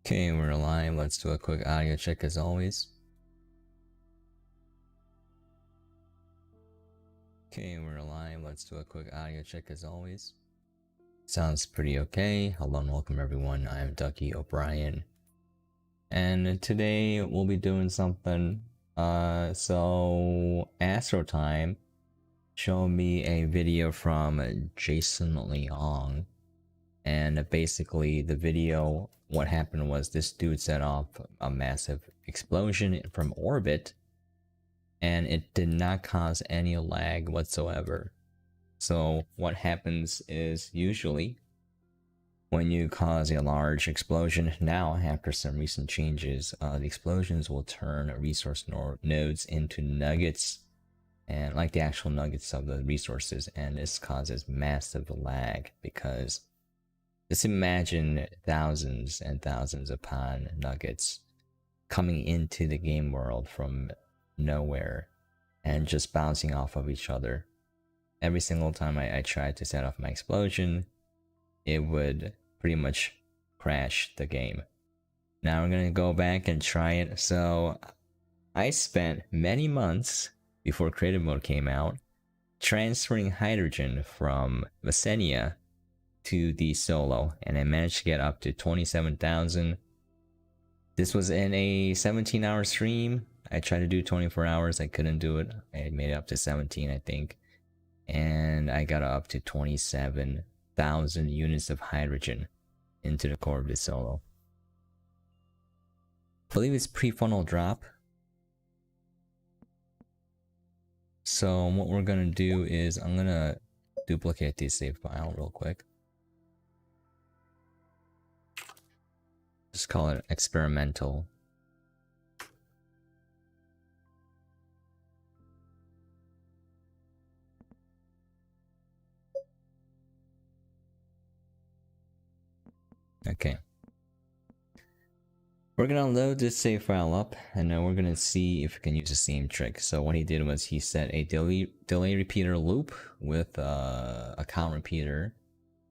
Okay, we're live. Let's do a quick audio check as always. Okay, we're live. Let's do a quick audio check as always. Sounds pretty okay. Hello and welcome everyone. I'm duckyobrien. And today we'll be doing something. So Astro Time showed me a video from Jason Leong. And basically the video, what happened was this dude set off a massive explosion from orbit, and it did not cause any lag whatsoever. So what happens is usually when you cause a large explosion, now after some recent changes, the explosions will turn resource nodes into nuggets, and like the actual nuggets of the resources, and this causes massive lag because just imagine thousands and thousands upon nuggets coming into the game world from nowhere and just bouncing off of each other. Every single time I tried to set off my explosion, it would pretty much crash the game. Now we're gonna go back and try it. So I spent many months before creative mode came out transferring hydrogen from Messenia to the solo, and I managed to get up to 27,000. This was in a 17-hour stream. I tried to do 24 hours, I couldn't do it. I made it up to 17, I think, and I got up to 27,000 units of hydrogen into the core of the solo. I believe it's pre-funnel drop. So what we're gonna do is I'm gonna duplicate the save file real quick. Just call it experimental. Okay. We're gonna load this save file up, and then we're gonna see if we can use the same trick. So what he did was he set a delay repeater loop with a count repeater,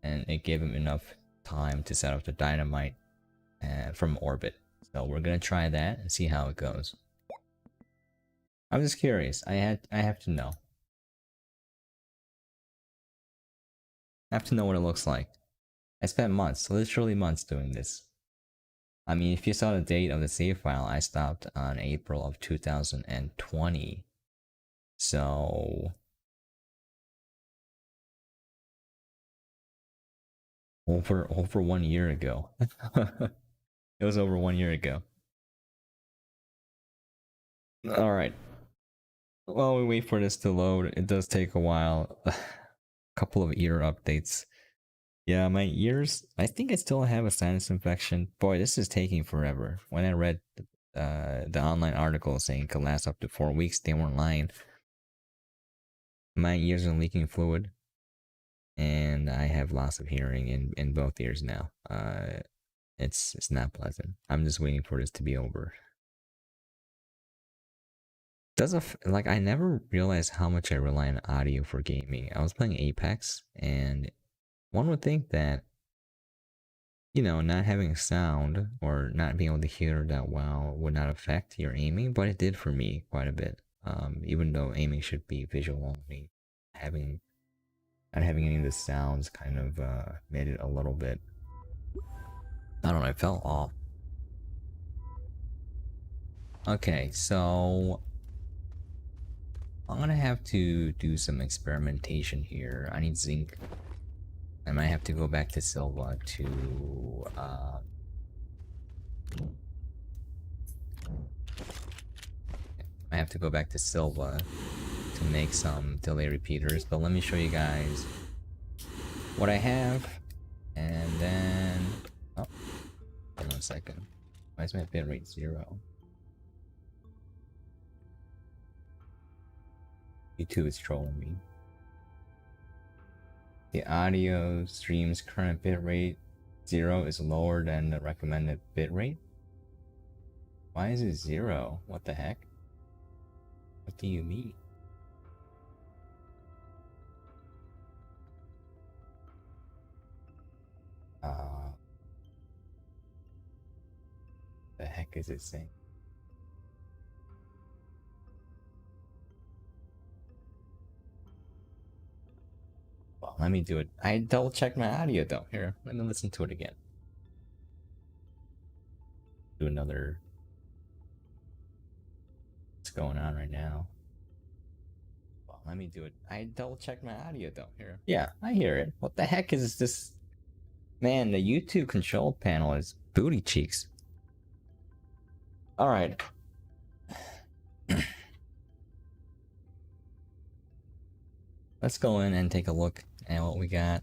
and it gave him enough time to set up the dynamite from orbit. So we're gonna try that and see how it goes. I'm just curious. I have to know. I have to know what it looks like. I spent months, literally months, doing this. I mean, if you saw the date of the save file, I stopped on April of 2020. So over 1 year ago. It was over 1 year ago. All right. While we wait for this to load, it does take a while. A couple of ear updates. Yeah, my ears, I think I still have a sinus infection. Boy, this is taking forever. When I read the online article saying it could last up to 4 weeks, they weren't lying. My ears are leaking fluid, and I have loss of hearing in both ears now. It's not pleasant. I'm just waiting for this to be over. Like, I never realized how much I rely on audio for gaming. I was playing Apex, and one would think that, you know, not having sound or not being able to hear that well would not affect your aiming, but it did for me quite a bit. Even though aiming should be visual only, not having any of the sounds kind of made it a little bit, I don't know, it felt off. Okay, so I'm gonna have to do some experimentation here. I need zinc. I might have to go back to Silva to I have to go back to Silva to make some delay repeaters, but let me show you guys what I have, and then hold on a second. Why is my bitrate 0? YouTube is trolling me. The audio stream's current bitrate 0 is lower than the recommended bitrate. Why is it 0? What the heck? What do you mean? The heck is it saying? Well, let me do it. I double checked my audio though. Here, let me listen to it again. Do another. What's going on right now? Well, let me do it. I double checked my audio though. Here. Yeah, I hear it. What the heck is this? Man, the YouTube control panel is booty cheeks. All right. Let's go in and take a look at what we got.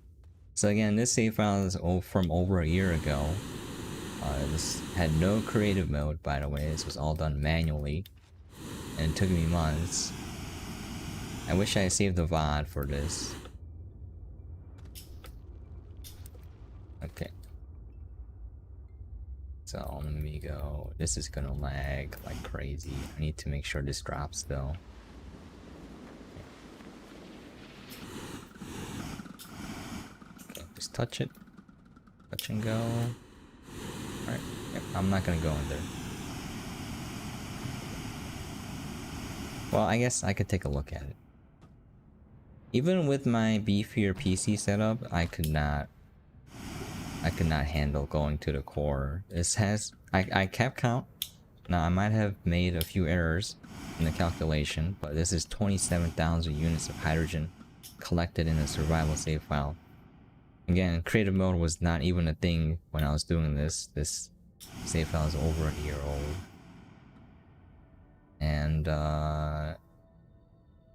So again, this save file is from over a year ago. This had no creative mode, by the way. This was all done manually, and it took me months. I wish I saved the VOD for this. Okay. So let me go. This is gonna lag like crazy. I need to make sure this drops though. Okay, just touch it. Touch and go. Alright, yep, I'm not gonna go in there. Well, I guess I could take a look at it. Even with my beefier PC setup, I could not handle going to the core. This has I kept count. Now I might have made a few errors in the calculation, but this is 27,000 units of hydrogen collected in a survival save file. Again, creative mode was not even a thing when I was doing this. This save file is over a year old. And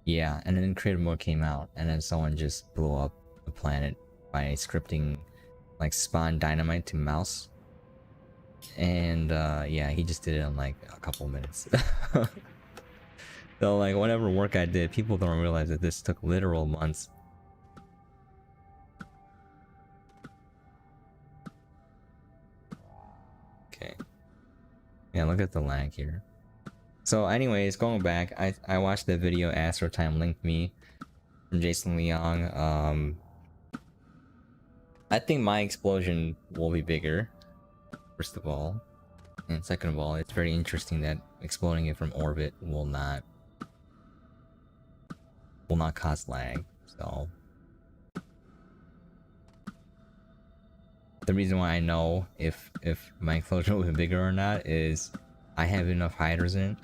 yeah, and then creative mode came out, and then someone just blew up the planet by scripting like spawn dynamite to mouse. And yeah, he just did it in like a couple minutes. So like whatever work I did, people don't realize that this took literal months. Okay. Yeah, look at the lag here. So anyways, going back, I watched the video Astro Time linked me from Jason Leong. I think my explosion will be bigger, first of all. And second of all, it's very interesting that exploding it from orbit will not cause lag. So the reason why I know if my explosion will be bigger or not is I have enough hydrogen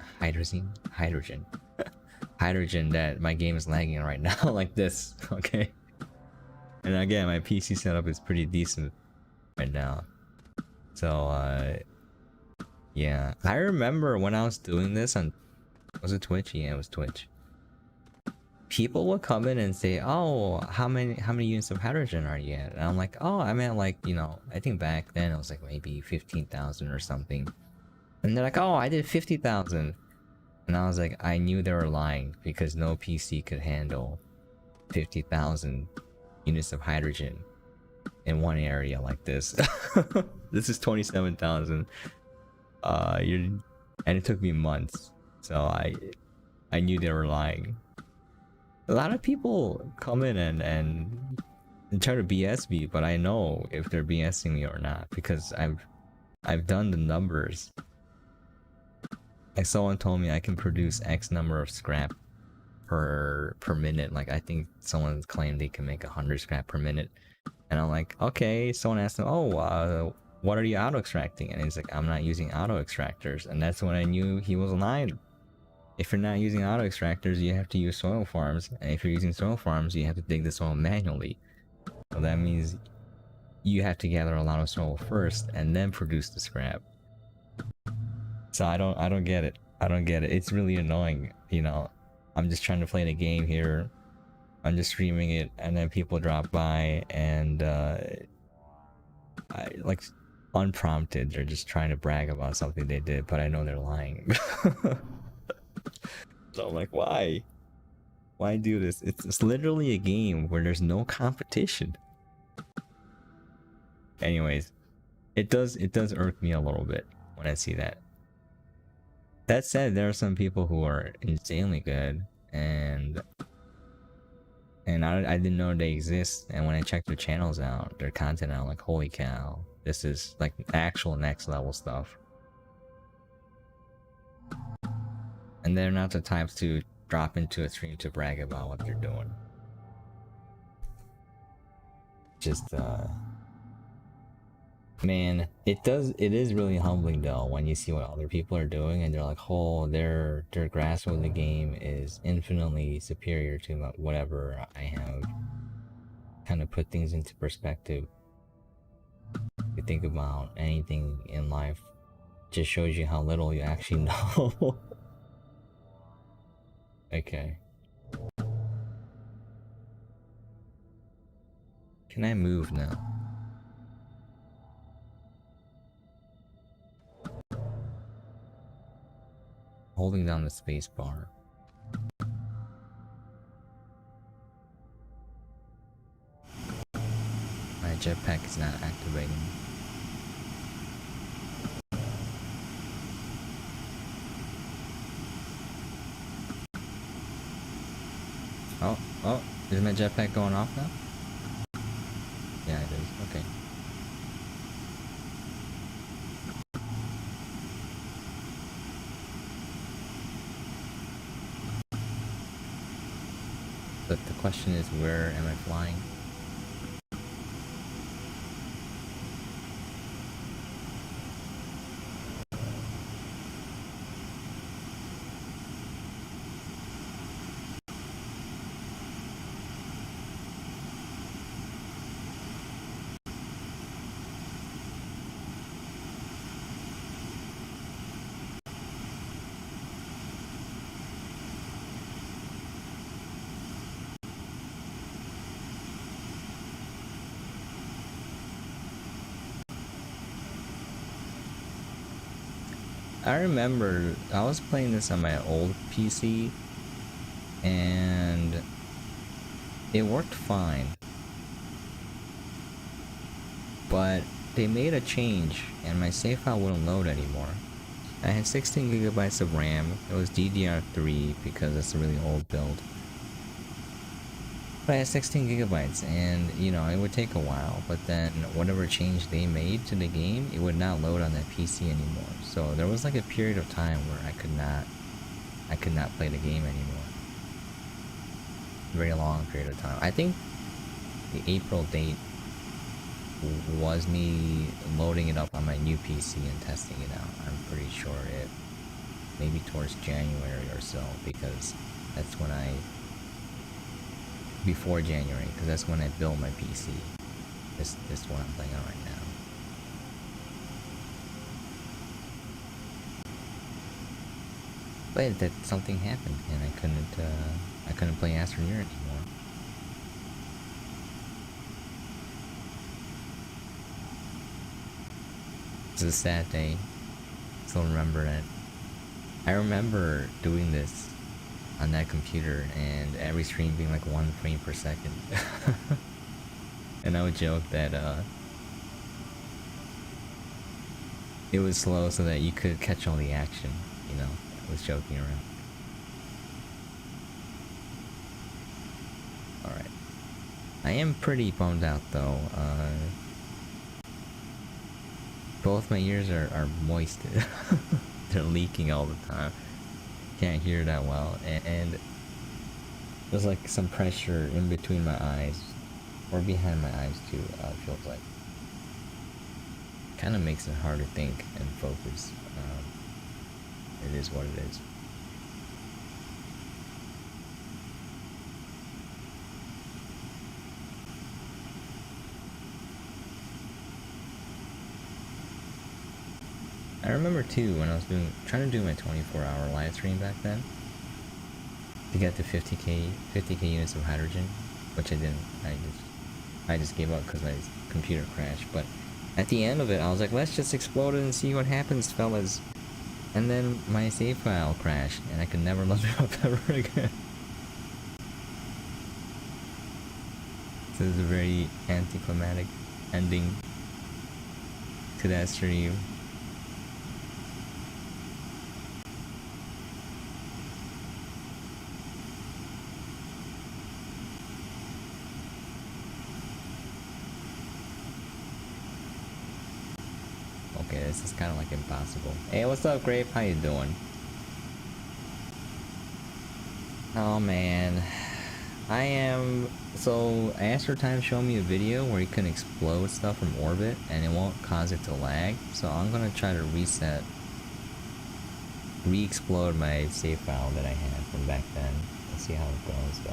that my game is lagging right now like this, okay? And again, my PC setup is pretty decent right now. So yeah, I remember when I was doing this on, was it Twitch? Yeah, it was Twitch. People would come in and say, "Oh, how many units of hydrogen are you at?" And I'm like, "Oh, I'm at like, you know, I think back then it was like maybe 15,000 or something." And they're like, "Oh, I did 50,000." And I was like, I knew they were lying because no PC could handle 50,000 units of hydrogen in one area like this. This is 27,000. And it took me months, so I knew they were lying. A lot of people come in and try to BS me, but I know if they're BSing me or not because I've done the numbers. Like someone told me I can produce X number of scrap per minute. Like I think someone claimed they can make 100 scrap per minute, and I'm like, okay. Someone asked him, "Oh, what are you auto extracting?" And he's like, "I'm not using auto extractors." And that's when I knew he was lying. If you're not using auto extractors, you have to use soil farms, and if you're using soil farms, you have to dig the soil manually. So that means you have to gather a lot of soil first and then produce the scrap. So I don't get it. I don't get it. It's really annoying, you know. I'm just trying to play the game here. I'm just streaming it, and then people drop by and I like unprompted. They're just trying to brag about something they did, but I know they're lying. So I'm like, why? Why do this? It's literally a game where there's no competition. Anyways, it does irk me a little bit when I see that. That said, there are some people who are insanely good, and I didn't know they exist. And when I checked their channels out, their content out, like, holy cow, this is like actual next level stuff. And they're not the types to drop into a stream to brag about what they're doing. Just man, it is really humbling though when you see what other people are doing and they're like, oh, their grasp of the game is infinitely superior to whatever I have. Kind of put things into perspective. You think about anything in life, just shows you how little you actually know. Okay. Can I move now? Holding down the space bar. My jetpack is not activating. Oh, is my jetpack going off now? Yeah, it is. Okay. But the question is, where am I flying? I remember I was playing this on my old PC and it worked fine, but they made a change and my save file wouldn't load anymore. I had 16 gigabytes of RAM. It was DDR3 because it's a really old build. But I had 16 gigabytes and, you know, it would take a while, but then whatever change they made to the game, it would not load on that PC anymore. So there was like a period of time where I could not play the game anymore. Very long period of time. I think the April date was me loading it up on my new PC and testing it out. I'm pretty sure it maybe towards January or so, because that's when before January, because that's when I built my PC. This one I'm playing on right now. But that something happened and I couldn't play Astroneer anymore. It's a sad day. Still remember it. I remember doing this on that computer and every stream being like 1 frame per second. And I would joke that it was slow so that you could catch all the action, you know. I was joking around. Alright. I am pretty bummed out though. Both my ears are moist. They're leaking all the time. Can't hear that well, and there's like some pressure in between my eyes, or behind my eyes too, it feels like. Kind of makes it hard to think and focus. It is what it is. I remember too when I was trying to do my 24-hour live stream back then to get to 50k units of hydrogen, which I didn't. I just gave up because my computer crashed. But at the end of it, I was like, let's just explode it and see what happens, fellas. And then my save file crashed, and I could never load it up ever again. So it was a very anticlimactic ending to that stream. Okay, this is kind of like impossible. Hey, what's up, Grape? How you doing? Oh man. I am... So, Astroneer showed me a video where you can explode stuff from orbit and it won't cause it to lag. So I'm gonna try to re-explode my save file that I had from back then. Let's see how it goes though.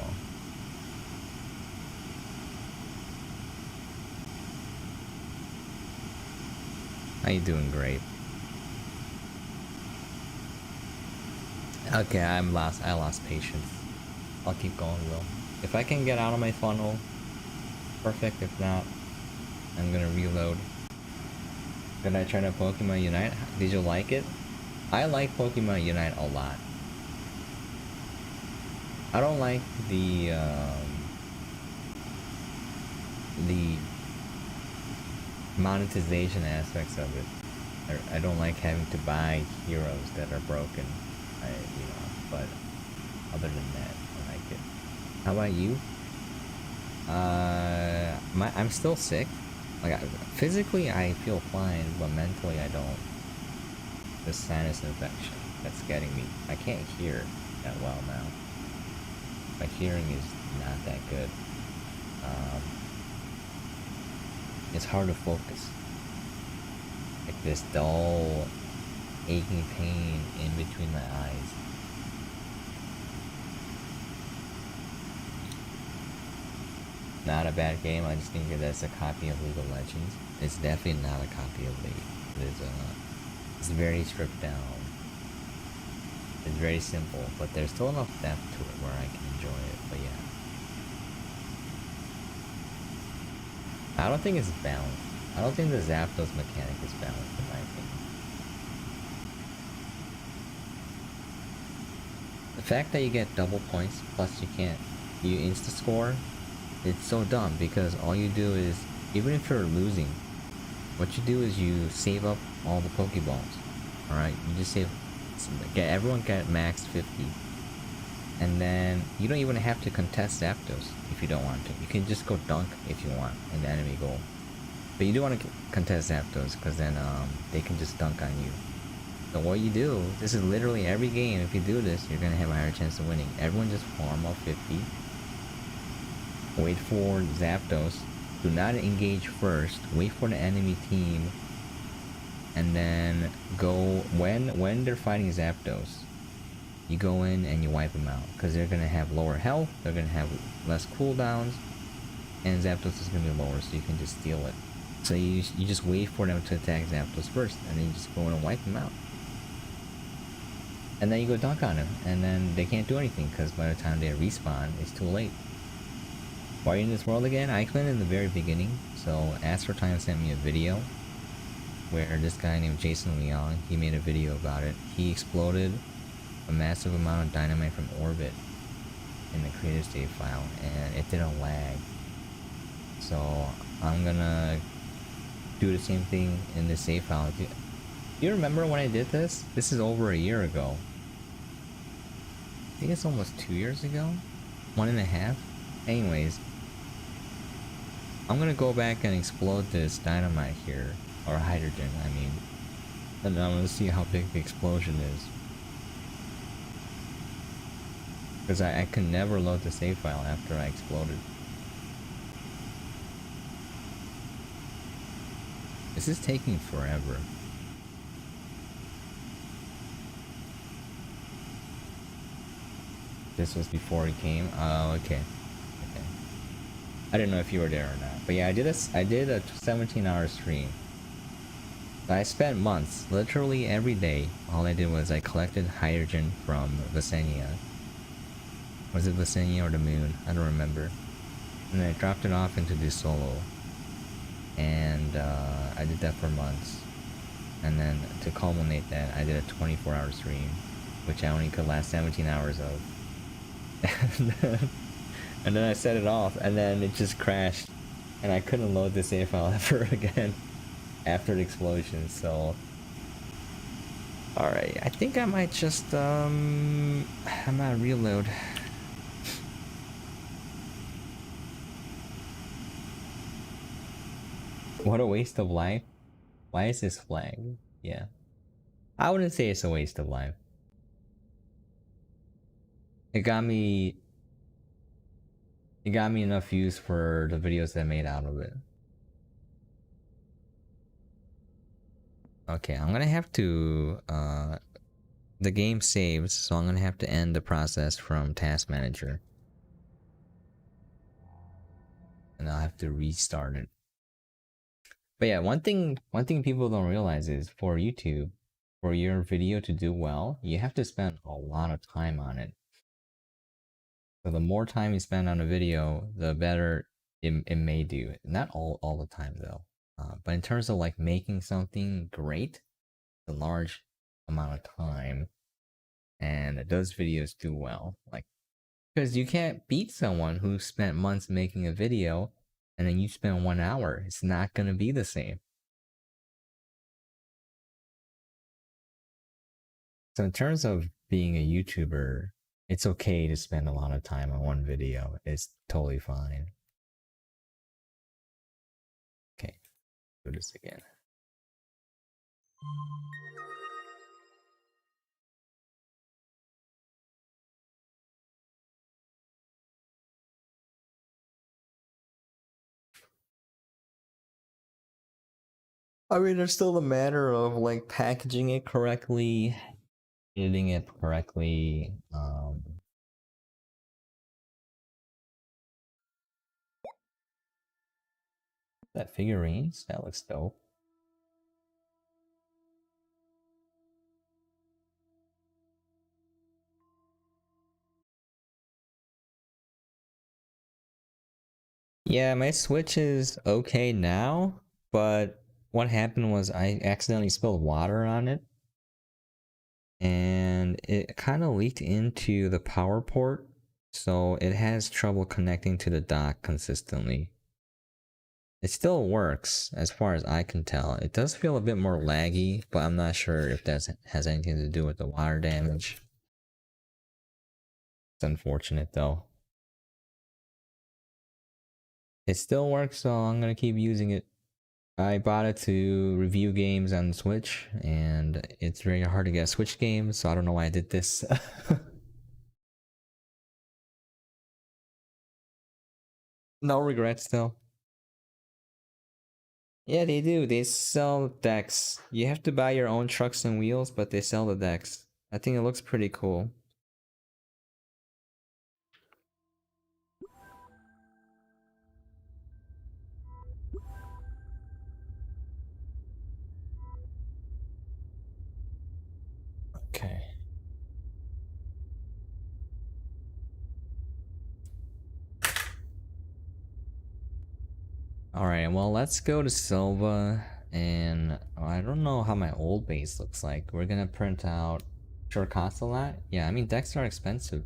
How you doing? Great. Okay, I lost patience. I'll keep going though. If I can get out of my funnel, perfect. If not, I'm gonna reload. Did I try to Pokemon Unite? Did you like it? I like Pokemon Unite a lot. I don't like the monetization aspects of it. I don't like having to buy heroes that are broken. But other than that, I like it. How about you? I'm still sick. Like, physically I feel fine, but mentally I don't. The sinus infection that's getting me. I can't hear that well now. My hearing is not that good. It's hard to focus. Like this dull, aching pain in between my eyes. Not a bad game, I just think that's a copy of League of Legends. It's definitely not a copy of League. It's very stripped down. It's very simple, but there's still enough depth to it where I can enjoy it, but yeah. I don't think it's balanced. I don't think the Zapdos mechanic is balanced in my opinion. The fact that you get double points, plus you insta-score, it's so dumb because all you do is, even if you're losing, what you do is you save up all the Pokeballs. Alright, you just save, everyone get max 50. And then you don't even have to contest Zapdos if you don't want to. You can just go dunk if you want in the enemy goal. But you do want to contest Zapdos because then they can just dunk on you. So what you do, this is literally every game, if you do this, you're going to have a higher chance of winning. Everyone just farm up 50. Wait for Zapdos. Do not engage first. Wait for the enemy team. And then go, when they're fighting Zapdos, you go in and you wipe them out. Because they're going to have lower health, they're going to have less cooldowns, and Zapdos is going to be lower, so you can just steal it. So you just wait for them to attack Zapdos first, and then you just go in and wipe them out. And then you go dunk on them, and then they can't do anything, because by the time they respawn, it's too late. Why are you in this world again? I explained in the very beginning. So Astroneer sent me a video where this guy named Jason Leong, he made a video about it. He exploded a massive amount of dynamite from orbit in the creative save file, and it didn't lag. So I'm gonna do the same thing in the save file. Do you remember when I did this? This is over a year ago. I think it's almost 2 years ago? 1.5? Anyways, I'm gonna go back and explode this dynamite here, or hydrogen, I mean, and I'm gonna see how big the explosion is. Because I could never load the save file after I exploded. This is taking forever. This was before he came? Oh, okay. Okay. I didn't know if you were there or not. But yeah, I did a 17-hour stream. I spent months, literally every day. All I did was I collected hydrogen from Visenia. Was it Visenia or the moon? I don't remember. And then I dropped it off into the solo. And I did that for months. And then to culminate that, I did a 24-hour stream, which I only could last 17 hours of. And then I set it off, and then it just crashed, and I couldn't load the save file ever again after the explosion. So, all right, I think I might just I might reload. What a waste of life. Why is this flag? Yeah, I wouldn't say it's a waste of life. It got me. It got me enough views for the videos that I made out of it. Okay, I'm gonna have to. The game saves, so I'm gonna have to end the process from Task Manager, and I'll have to restart it. But yeah, one thing people don't realize is for YouTube, for your video to do well, you have to spend a lot of time on it. So the more time you spend on a video, the better it may do. Not all the time though. But in terms of like making something great, a large amount of time, and those videos do well. Like, because you can't beat someone who spent months making a video and then you spend 1 hour. It's not gonna be the same. So in terms of being a YouTuber, it's okay to spend a lot of time on one video. It's totally fine. Okay, do this again. I mean, there's still a matter of like packaging it correctly, editing it correctly. That figurines, that looks dope. Yeah, my Switch is okay now, but what happened was I accidentally spilled water on it and it kind of leaked into the power port, so it has trouble connecting to the dock consistently. It still works as far as I can tell. It does feel a bit more laggy, but I'm not sure if that has anything to do with the water damage. It's unfortunate though. It still works, so I'm gonna keep using it. I bought it to review games on Switch, and it's very hard to get Switch games, so I don't know why I did this. No regrets though. Yeah, they do. They sell decks. You have to buy your own trucks and wheels, but they sell the decks. I think it looks pretty cool. Okay. Alright, well, let's go to Silva, and I don't know how my old base looks like. We're gonna print out. Sure costs a lot? Yeah, I mean, decks are expensive.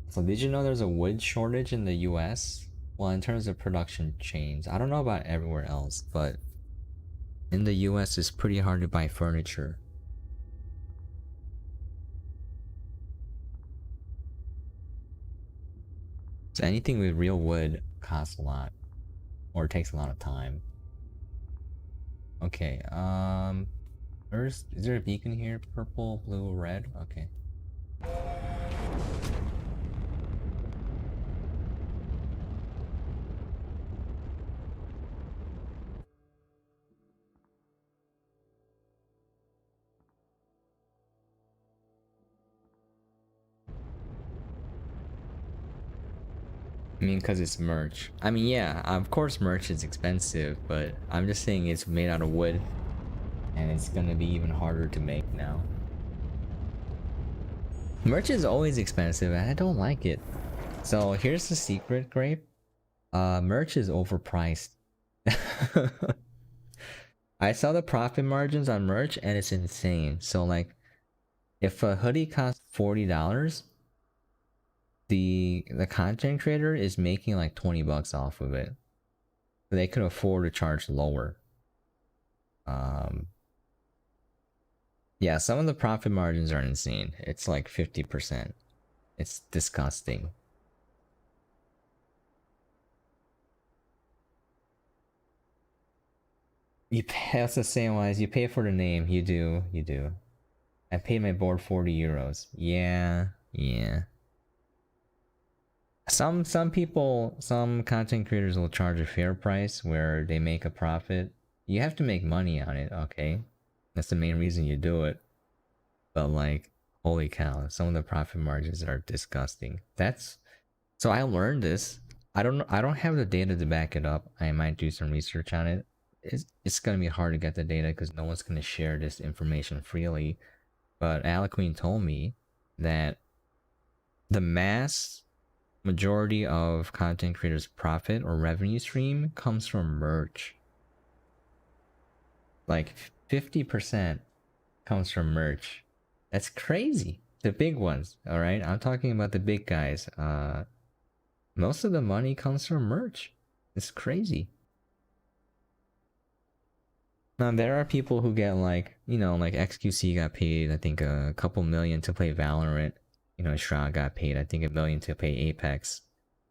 So did you know there's a wood shortage in the US? Well, in terms of production chains. I don't know about everywhere else, but in the US it's pretty hard to buy furniture. So anything with real wood costs a lot. Or takes a lot of time. Okay, is there a beacon here? Purple, blue, red? Okay. I mean, because it's merch. I mean, yeah, of course merch is expensive, but I'm just saying it's made out of wood. And it's gonna be even harder to make now. Merch is always expensive and I don't like it. So here's the secret, Grape. Merch is overpriced. I saw the profit margins on merch and it's insane. So like, if a hoodie costs $40, the content creator is making like 20 bucks off of it. So they could afford to charge lower. Um, yeah, some of the profit margins are insane. It's like 50%. It's disgusting. You pay, that's the same wise. You pay for the name. You do. You do. I paid my board 40 euros. Yeah, yeah. Some people, some content creators will charge a fair price where they make a profit. You have to make money on it, okay? That's the main reason you do it. But like, holy cow, some of the profit margins are disgusting. That's so I learned this. I don't have the data to back it up. I might do some research on it. It's gonna be hard to get the data because no one's gonna share this information freely. But Alec Queen told me that the mass majority of content creators' profit or revenue stream comes from merch. Like 50% comes from merch. That's crazy. The big ones, all right? I'm talking about the big guys. Most of the money comes from merch. It's crazy. Now there are people who get like, you know, like XQC got paid, I think a couple million to play Valorant. You know, Shroud got paid, I think $1 million to play Apex.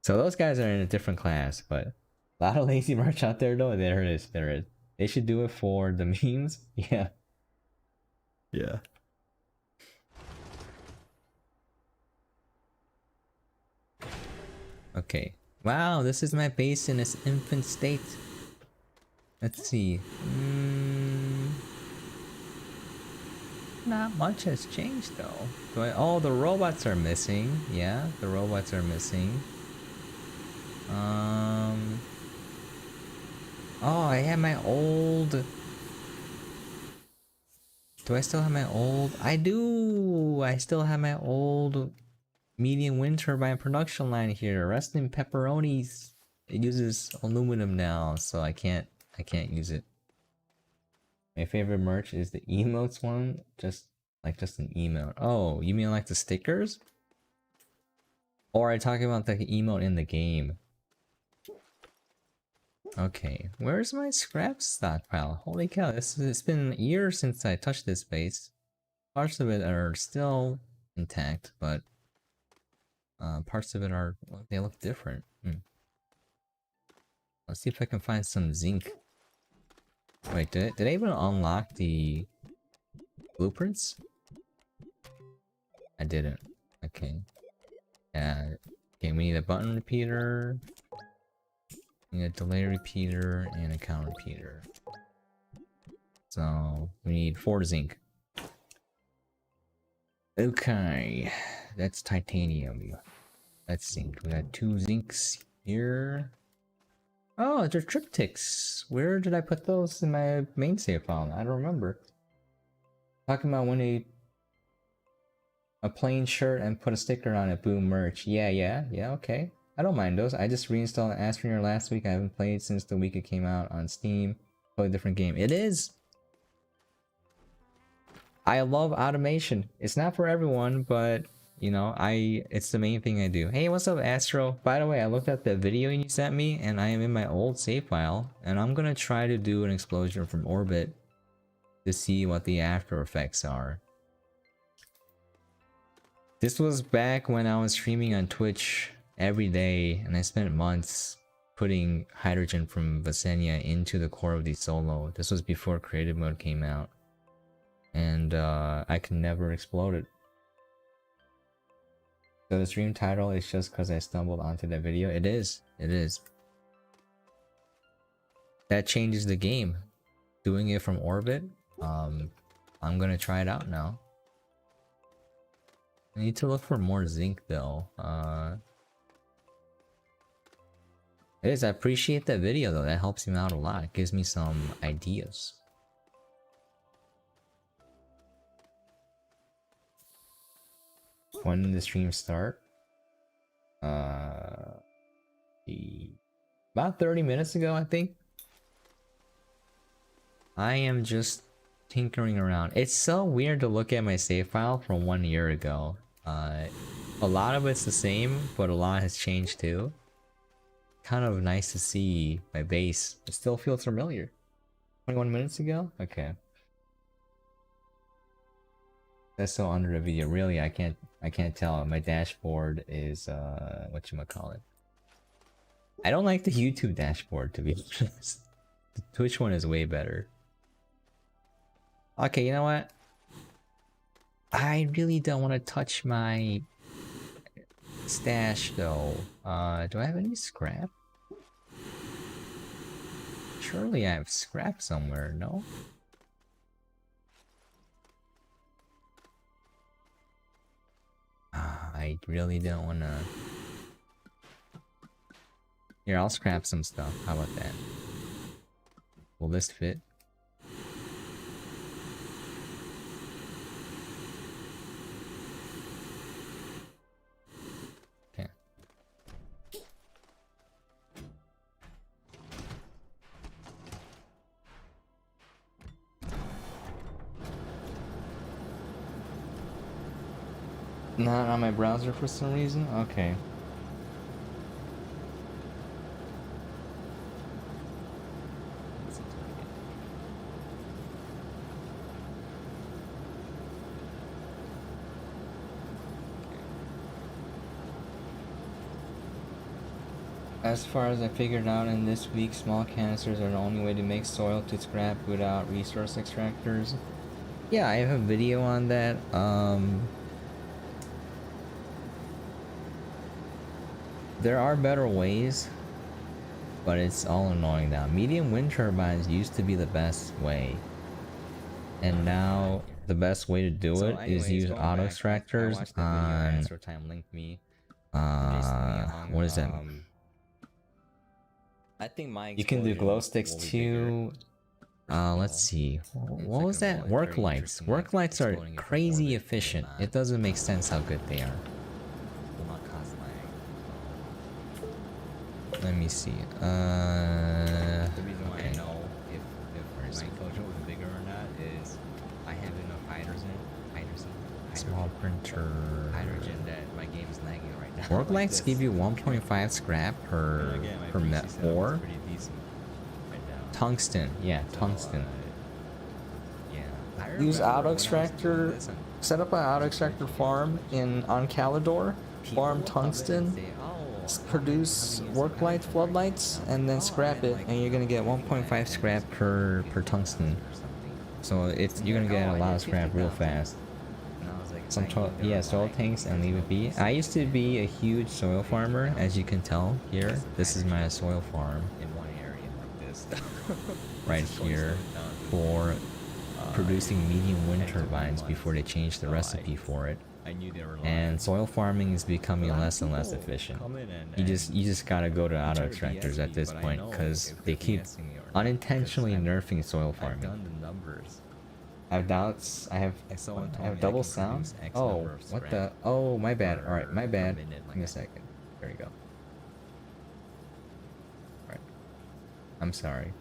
So those guys are in a different class, but a lot of lazy merch out there though. There it is. There it is. They should do it for the memes. Yeah. Yeah. Okay. Wow, this is my base in its infant state. Let's see. Not much has changed though. Oh, the robots are missing. Yeah, the robots are missing. Oh, I have my old. Do I still have my old? I do. I still have my old medium wind turbine production line here. Rest in pepperonis. It uses aluminum now, so I can't use it. My favorite merch is the emotes one. Just an emote. Oh, you mean like the stickers? Or are you talking about the emote in the game? Okay, where's my scrap stockpile? Holy cow, it's been years since I touched this base. Parts of it are still intact, but parts of it are, they look different. Let's see if I can find some zinc. Wait, did I even unlock the blueprints? I didn't. Okay. Yeah. Okay, we need a button repeater. We need a delay repeater and a count repeater. So we need 4 zinc. Okay, that's titanium. That's zinc. We got 2 zincs here. Oh, they're triptychs. Where did I put those in my main save file? I don't remember. Talking about when a plain shirt and put a sticker on it. Boom, merch. Yeah, okay. I don't mind those. I just reinstalled Astroneer last week. I haven't played since the week it came out on Steam. Totally different game. It is. I love automation. It's not for everyone, but you know, it's the main thing I do. Hey, what's up, Astro? By the way, I looked at the video you sent me, and I am in my old save file, and I'm gonna try to do an explosion from orbit to see what the after effects are. This was back when I was streaming on Twitch every day, and I spent months putting hydrogen from Visenya into the core of the solo. This was before creative mode came out. And I can never explode it. So the stream title is just because I stumbled onto that video. It is. It is. That changes the game. Doing it from orbit. I'm gonna try it out now. I need to look for more zinc though. It is. I appreciate that video though. That helps me out a lot. It gives me some ideas. When did the stream start? About 30 minutes ago, I think. I am just tinkering around. It's so weird to look at my save file from 1 year ago. A lot of it's the same, but a lot has changed too. Kind of nice to see my base. It still feels familiar. 21 minutes ago? Okay. That's so under the video. Really, I can't tell. My dashboard is whatchamacallit. I don't like the YouTube dashboard, to be honest. The Twitch one is way better. Okay, you know what? I really don't want to touch my stash though. Do I have any scrap? Surely I have scrap somewhere, no? I really don't wanna... Here, I'll scrap some stuff. How about that? Will this fit? Okay. Not on my browser for some reason? Okay. As far as I figured out in this week, small canisters are the only way to make soil to scrap without resource extractors. Yeah, I have a video on that. There are better ways, but it's all annoying now. Medium wind turbines used to be the best way, and now the best way to do it is use auto extractors on what is that? I think my You can do glow sticks too. Let's see. What was that? Work lights. Work lights are crazy efficient. It doesn't make sense how good they are. Let me see. The reason why I know if my enclosure was bigger or not is I have enough hydrogen Small printer. hydrogen that my game is lagging right now. Work lights give you 1.5 scrap per met ore. Tungsten, yeah, tungsten. Yeah. Use auto extractor. Set up an auto extractor farm on Calidor. Farm tungsten. Produce work lights, floodlights, and then scrap it, and you're gonna get 1.5 scrap per tungsten. So you're gonna get a lot of scrap real fast. Soil tanks and leave it be. I used to be a huge soil farmer, as you can tell here. This is my soil farm In one area like this. right here for producing medium wind turbines before they changed the recipe for it. I knew they were lying. And soil farming is becoming less and less efficient. You just gotta go to auto extractors at this point because they keep unintentionally nerfing soil I've farming. done the numbers. I have doubts. I have double sound. Oh, what the? Oh, my bad. All right, my bad. Give me a second. There we go. All right. I'm sorry.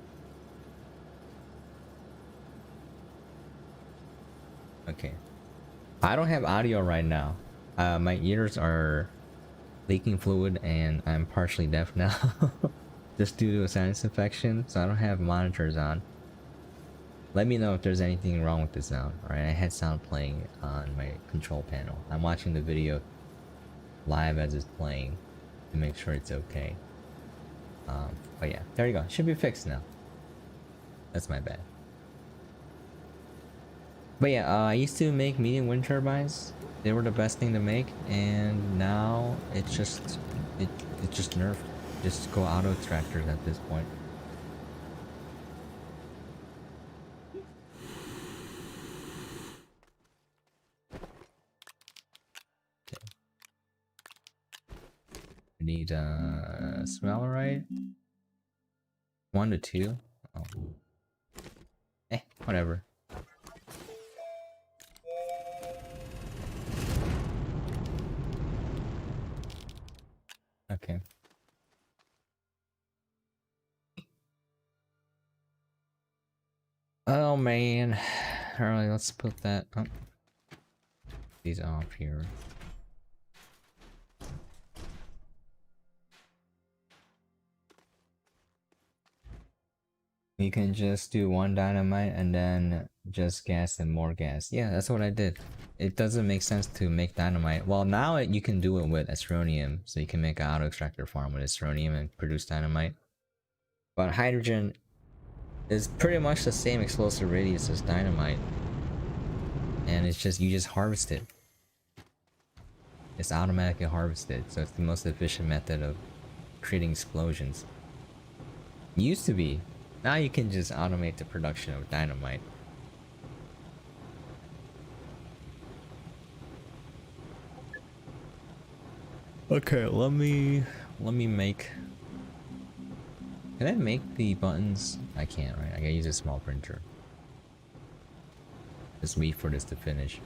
Okay. I don't have audio right now. My ears are leaking fluid and I'm partially deaf now. Just due to a sinus infection, so I don't have monitors on. Let me know if there's anything wrong with the sound. Alright, I had sound playing on my control panel. I'm watching the video live as it's playing to make sure it's okay. But yeah, there you go. Should be fixed now. That's my bad. But yeah, I used to make medium wind turbines. They were the best thing to make, and now it's just nerfed. Just go auto extractors at this point. Okay. I need smellerite. 1 to 2. Oh. Whatever. Okay. Oh man. Alright, let's put that up. These off here. You can just do 1 dynamite and then just gas and more gas. Yeah, that's what I did. It doesn't make sense to make dynamite. Well, now you can do it with Astronium, so you can make an auto extractor farm with Astronium and produce dynamite. But hydrogen is pretty much the same explosive radius as dynamite. And and it's just, you just harvest it. It's automatically harvested, so it's the most efficient method of creating explosions. Used to be. Now you can just automate the production of dynamite. Okay, let me make... Can I make the buttons? I can't, right? I gotta use a small printer. Just wait for this to finish.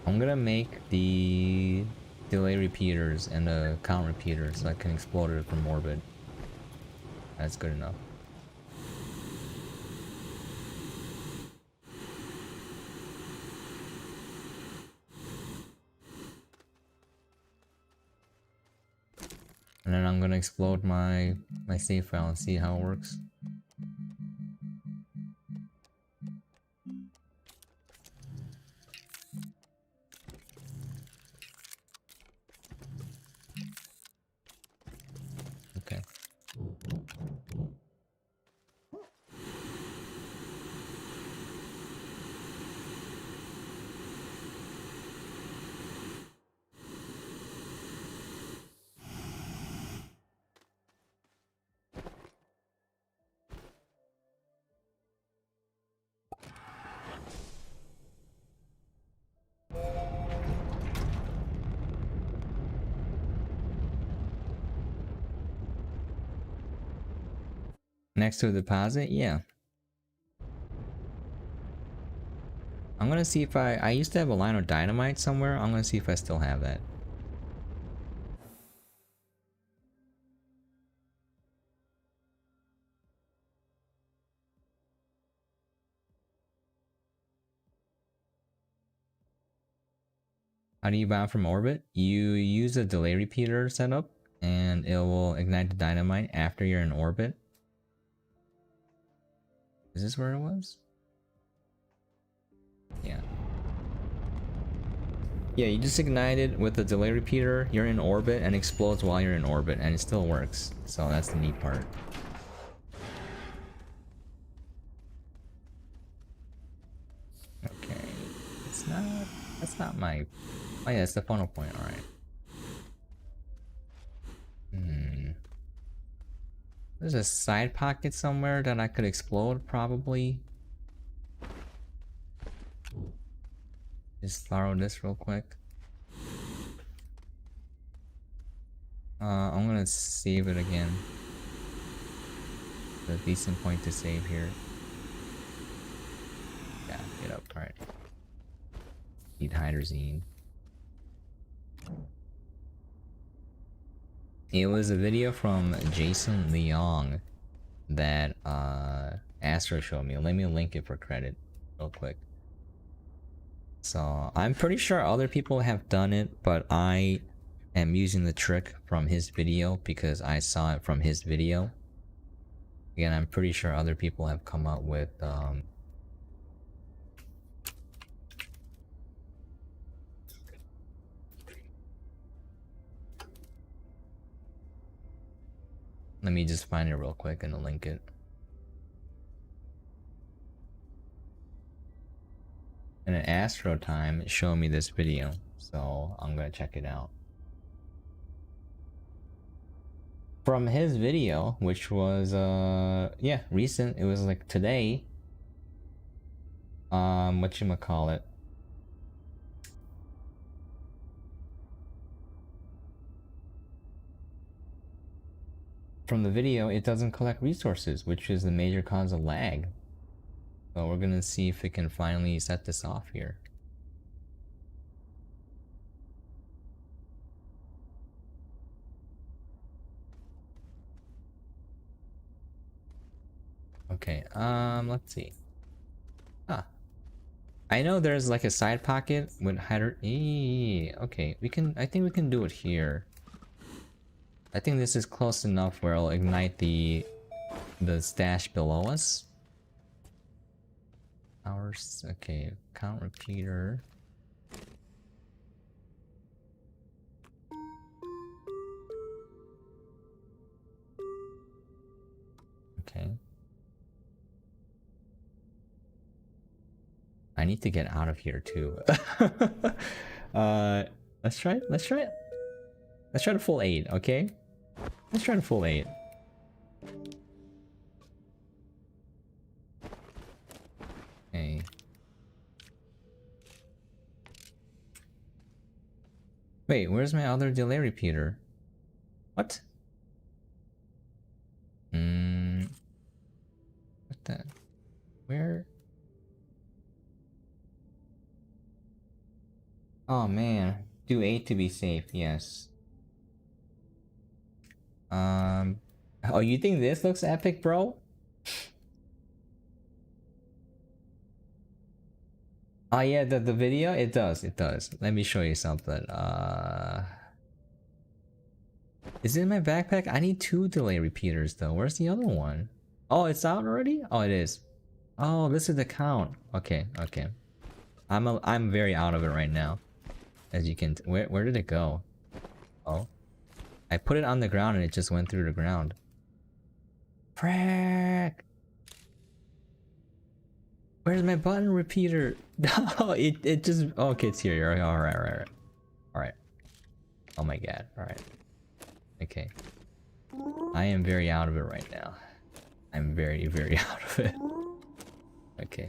I'm gonna make the delay repeaters and the count repeaters so I can explode it from orbit. That's good enough. And then I'm gonna explode my save file and see how it works. Okay. Next to a deposit? Yeah. I'm gonna see if I used to have a line of dynamite somewhere. I'm gonna see if I still have that. How do you bound from orbit? You use a delay repeater setup and it will ignite the dynamite after you're in orbit. Is this where it was? Yeah. Yeah, you just ignite it with the delay repeater, you're in orbit, and explodes while you're in orbit, and it still works. So that's the neat part. Okay. It's not... That's not my... Oh yeah, it's the funnel point, alright. There's a side pocket somewhere that I could explode, probably. Just borrow this real quick. I'm gonna save it again. It's a decent point to save here. Yeah, get up, alright. Need hydrazine. It was a video from Jason Leong that Astro showed me. Let me link it for credit real quick. So I'm pretty sure other people have done it, but I am using the trick from his video because I saw it from his video. Again, I'm pretty sure other people have come up with let me just find it real quick and link it. And at Astro Time, show me this video, so I'm gonna check it out. From his video, which was yeah, recent. It was like today. Whatchamacallit? From the video, it doesn't collect resources, which is the major cause of lag. So we're gonna see if it can finally set this off here. Okay, let's see. Ah. I know there's like a side pocket with hydro. Okay, I think we can do it here. I think this is close enough where it'll ignite the stash below us. Okay, count repeater. Okay. I need to get out of here too. Let's try it. Let's try it. Let's try the full 8, okay? Let's try the full 8. Okay. Wait, where's my other delay repeater? What? What the? Where? Oh man. Do 8 to be safe, yes. Oh, you think this looks epic, bro? Oh yeah, the video? It does, it does. Let me show you something. Is it in my backpack? I need 2 delay repeaters though. Where's the other one? Oh, it's out already? Oh, it is. Oh, this is the count. Okay, okay. I'm very out of it right now. As you can where did it go? Oh. I put it on the ground and it just went through the ground. Frack! Where's my button repeater? No, it just okay, it's here. Alright. Alright. Oh my god, alright. Okay. I am very out of it right now. I'm very, very out of it. Okay.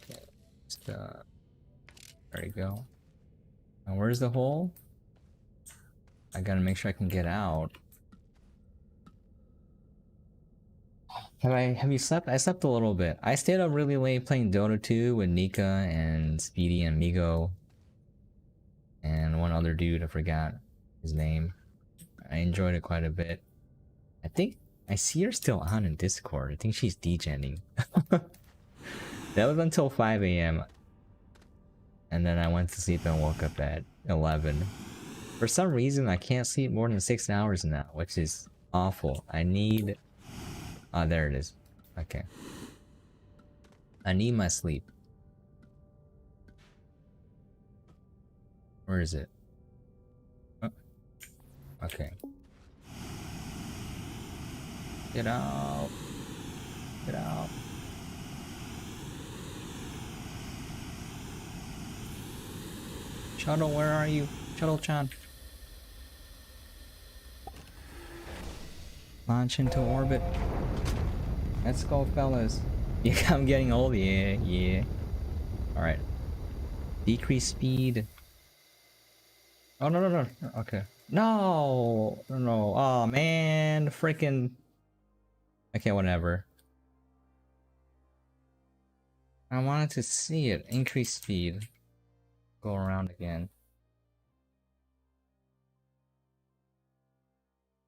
Okay. Just, there we go. Now where's the hole? I gotta make sure I can get out. Have you slept? I slept a little bit. I stayed up really late playing Dota 2 with Nika and Speedy and Migo. And one other dude, I forgot his name. I enjoyed it quite a bit. I think I see her still on in Discord. I think she's degenning. That was until 5 AM. And then I went to sleep and woke up at 11. For some reason, I can't sleep more than 6 hours now, which is awful. I need... Ah, there it is. Okay. I need my sleep. Where is it? Oh. Okay. Get out. Get out. Shuttle, where are you? Shuttle-chan. Launch into orbit. Let's go, fellas. Yeah, I'm getting old. Yeah, yeah. Alright. Decrease speed. Oh, no. Okay. No! No. Oh, man. Freaking. Okay, whatever. I wanted to see it. Increase speed. Go around again.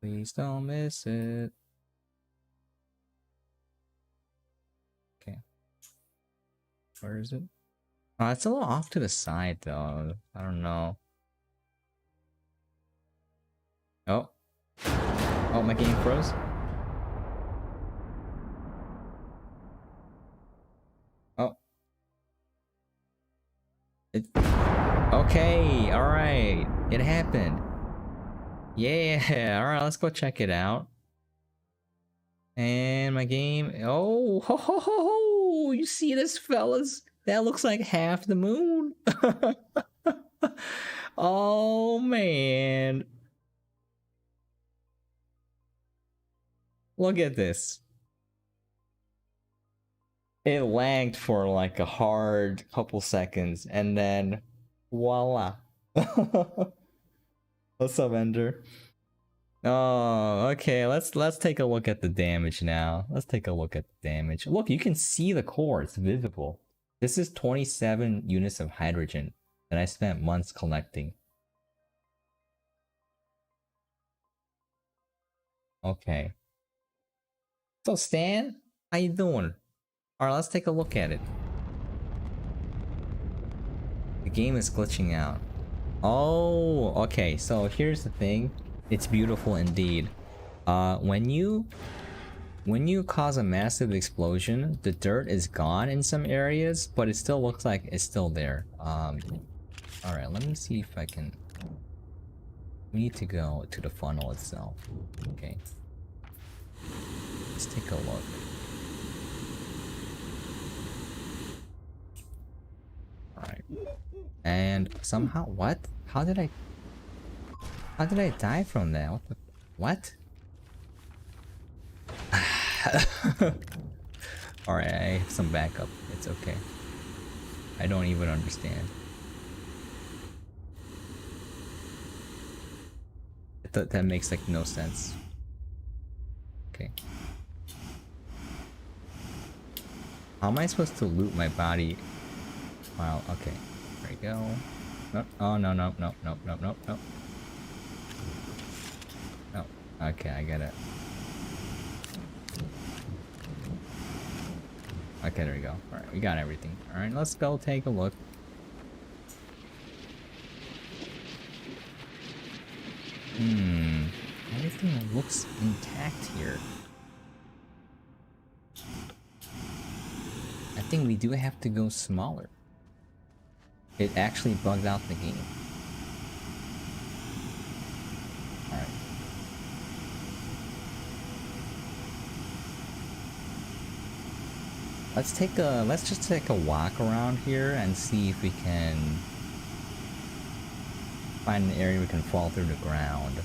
Please don't miss it. Okay. Where is it? Oh, it's a little off to the side though. I don't know. Oh. Oh, my game froze. Oh. Okay, alright. It happened. Yeah, alright, let's go check it out. And my game... Oh, ho ho ho ho! You see this, fellas? That looks like half the moon. Oh, man. Look at this. It lagged for like a hard couple seconds, and then voila. What's up, Ender? Oh, okay. Let's take a look at the damage now. Let's take a look at the damage. Look, you can see the core. It's visible. This is 27 units of hydrogen that I spent months collecting. Okay. So Stan, how you doing? Alright, let's take a look at it. The game is glitching out. Oh, okay. So here's the thing. It's beautiful indeed. When you when you cause a massive explosion, the dirt is gone in some areas, but it still looks like it's still there. Alright, let me see if I can... We need to go to the funnel itself. Okay. Let's take a look. Alright. And somehow... What? How did I die from that? What? Alright, I have some backup. It's okay. I don't even understand. That makes like no sense. Okay. How am I supposed to loot my body? Wow, okay. There we go. No, oh no, no, no, no, no, no, no. No. Okay, I get it. Okay, there we go. Alright, we got everything. Alright, let's go take a look. Everything looks intact here. I think we do have to go smaller. It actually bugged out the game. Alright. Let's just take a walk around here and see if we can find an area we can fall through the ground.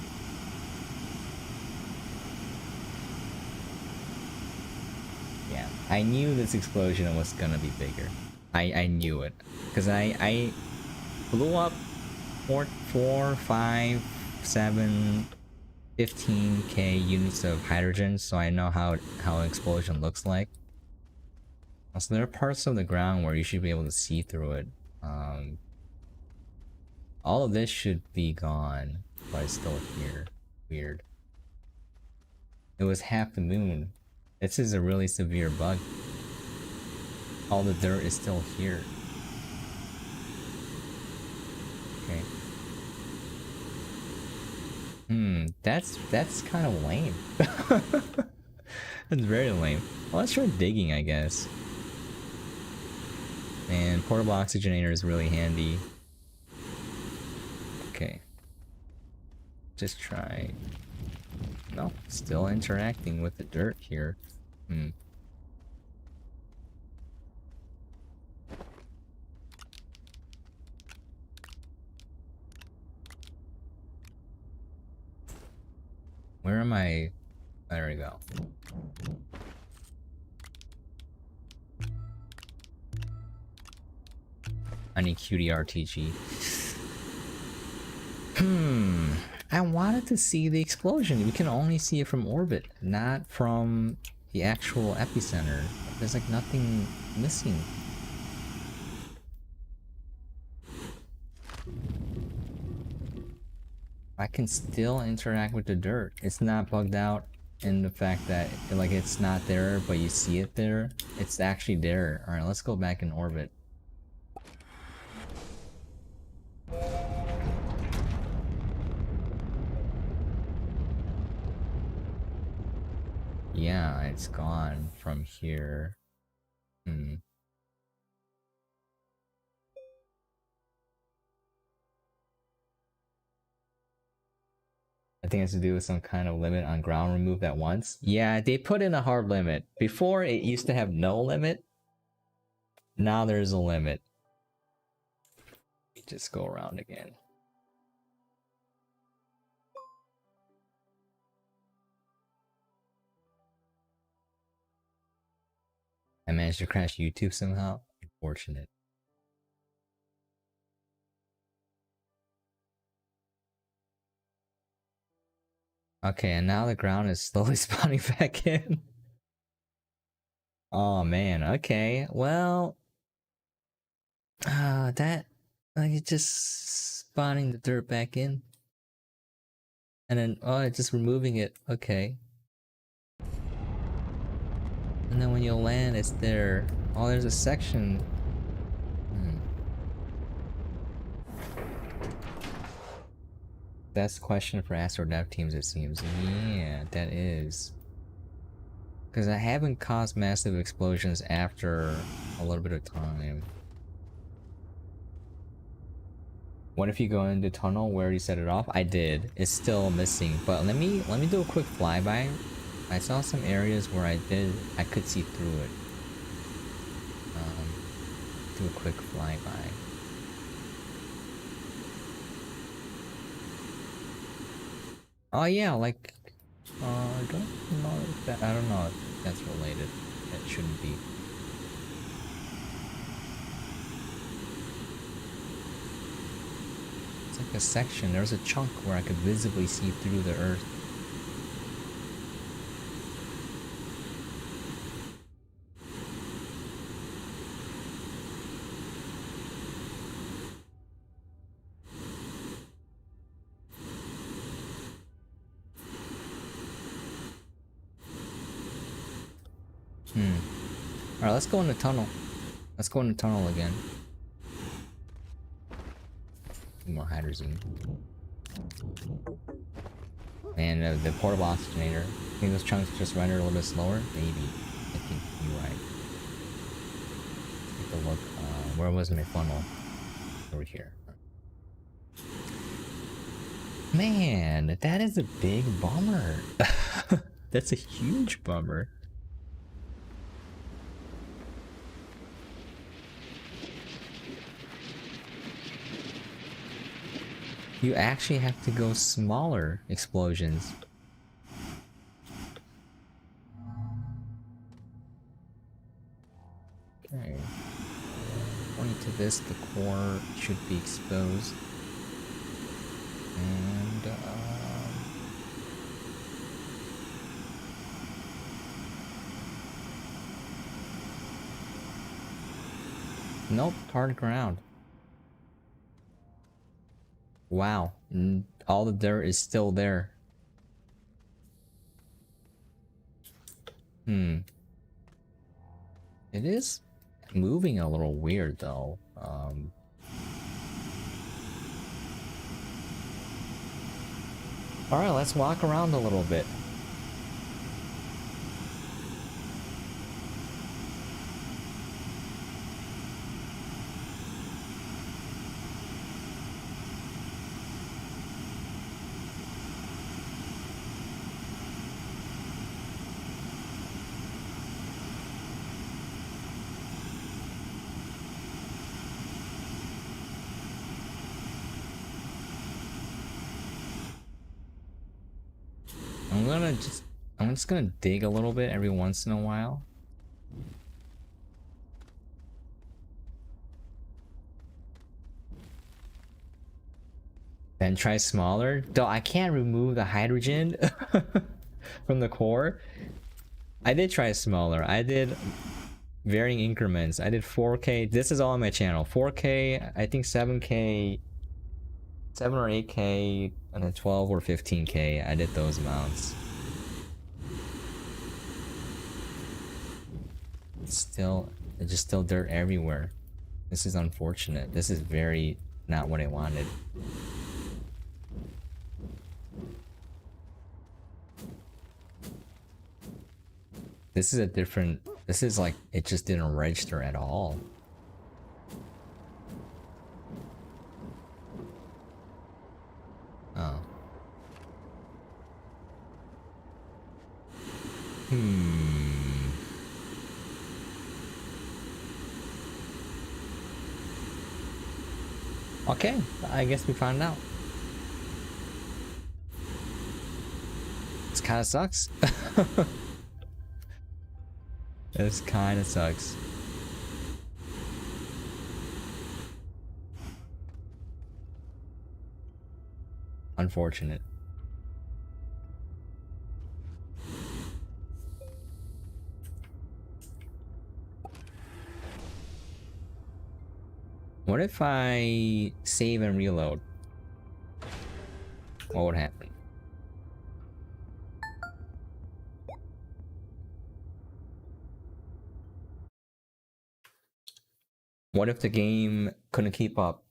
Yeah, I knew this explosion was gonna be bigger. I knew it. Because I blew up 4, 5, 7, 15k units of hydrogen, so I know how an explosion looks like. So there are parts of the ground where you should be able to see through it. All of this should be gone, but it's still here. Weird. It was half the moon. This is a really severe bug. All the dirt is still here. Okay. That's kind of lame. That's very lame. Well, let's try digging, I guess. And portable oxygenator is really handy. Okay. Just try. No, still interacting with the dirt here. Where am I? There we go. I need QDRTG. I wanted to see the explosion. We can only see it from orbit, not from the actual epicenter. There's like nothing missing. I can still interact with the dirt. It's not bugged out in the fact that like it's not there, but you see it there. It's actually there. Alright, let's go back in orbit. Yeah, it's gone from here. I think it has to do with some kind of limit on ground remove at once. Yeah, they put in a hard limit. Before, it used to have no limit. Now there's a limit. Just go around again. I managed to crash YouTube somehow. Unfortunate. Okay, and now the ground is slowly spawning back in. Oh man, okay. Well, that like it's just spawning the dirt back in. And then it's just removing it. Okay. And then when you land, it's there. Oh, there's a section. That's the question for Astro Dev teams, it seems. Yeah, that is. Because I haven't caused massive explosions after a little bit of time. What if you go into the tunnel where you set it off? I did. It's still missing, but let me do a quick flyby. I saw some areas where I could see through it. Do a quick flyby. Oh yeah, like, I don't know if that, I don't know if that's related. That shouldn't be. It's like a section, there's a chunk where I could visibly see through the earth. Alright, let's go in the tunnel. Let's go in the tunnel again. More hydrogen. Man, the portable oxygenator. I think those chunks just render a little bit slower? Maybe. I think you're right. Take a look. Where was my funnel? Over here. Man, that is a big bummer. That's a huge bummer. You actually have to go smaller explosions. Okay. According to this, the core should be exposed. And, nope, hard ground. Wow, all the dirt is still there. It is moving a little weird though. Alright, let's walk around a little bit. I'm just gonna dig a little bit every once in a while. Then try smaller. Though I can't remove the hydrogen from the core. I did try smaller. I did varying increments. I did 4K. This is all on my channel. 4K, I think 7K, 7 or 8K, and then 12 or 15K. I did those amounts. It's just still dirt everywhere. This is unfortunate. This is very not what I wanted. This is a different, this is like, it just didn't register at all. Oh. Okay, I guess we found out. This kind of sucks. This kind of sucks. Unfortunate. What if I save and reload? What would happen? What if the game couldn't keep up?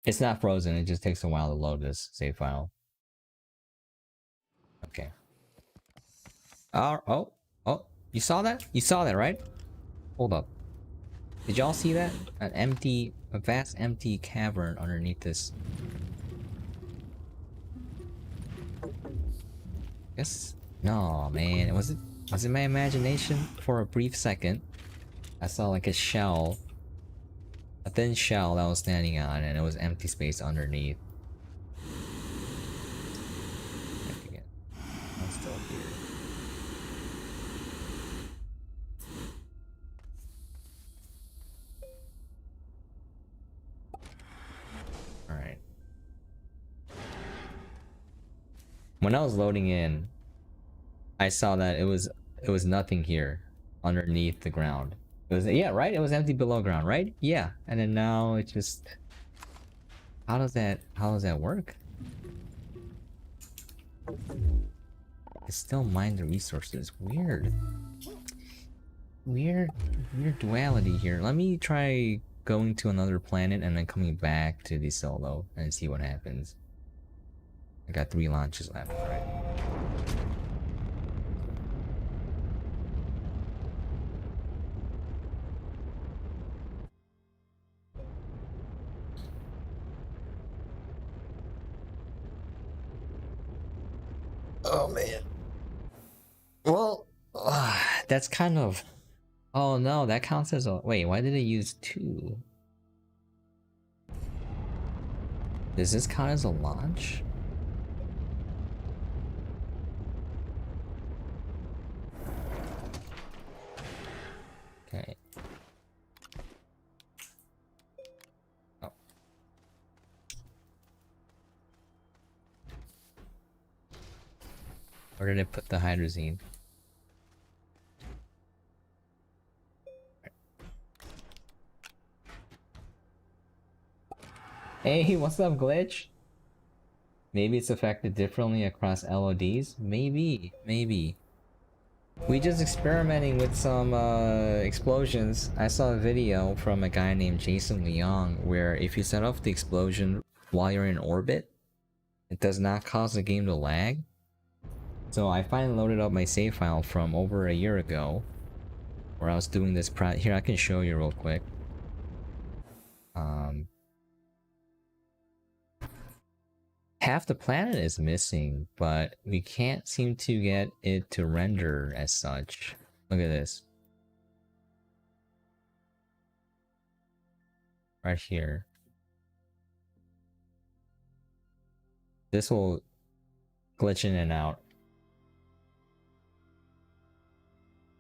It's not frozen, it just takes a while to load this save file. Okay. Oh, you saw that? You saw that, right? Hold up. Did y'all see that? A vast empty cavern underneath this. Guess, no, man. Was it my imagination? For a brief second, I saw like a shell, a thin shell that I was standing on, and it was empty space underneath. Again, I'm still here. All right. When I was loading in, I saw that it was nothing here underneath the ground. It was, yeah, right? It was empty below ground, right? Yeah. And then now it just, how does that work? It still mine the resources. Weird duality here. Let me try going to another planet and then coming back to the solo and see what happens. I got 3 launches left, right? Oh man. Well, that's kind of. Oh no, that counts as a. Wait, why did it use 2? Does this count as a launch? Okay. Oh. Where did it put the hydrazine? Hey, what's up, Glitch? Maybe it's affected differently across LODs? Maybe. We just experimenting with some explosions. I saw a video from a guy named Jason Leong where if you set off the explosion while you're in orbit, it does not cause the game to lag. So I finally loaded up my save file from over a year ago where I was doing this here, I can show you real quick. Half the planet is missing, but we can't seem to get it to render as such. Look at this. Right here. This will glitch in and out.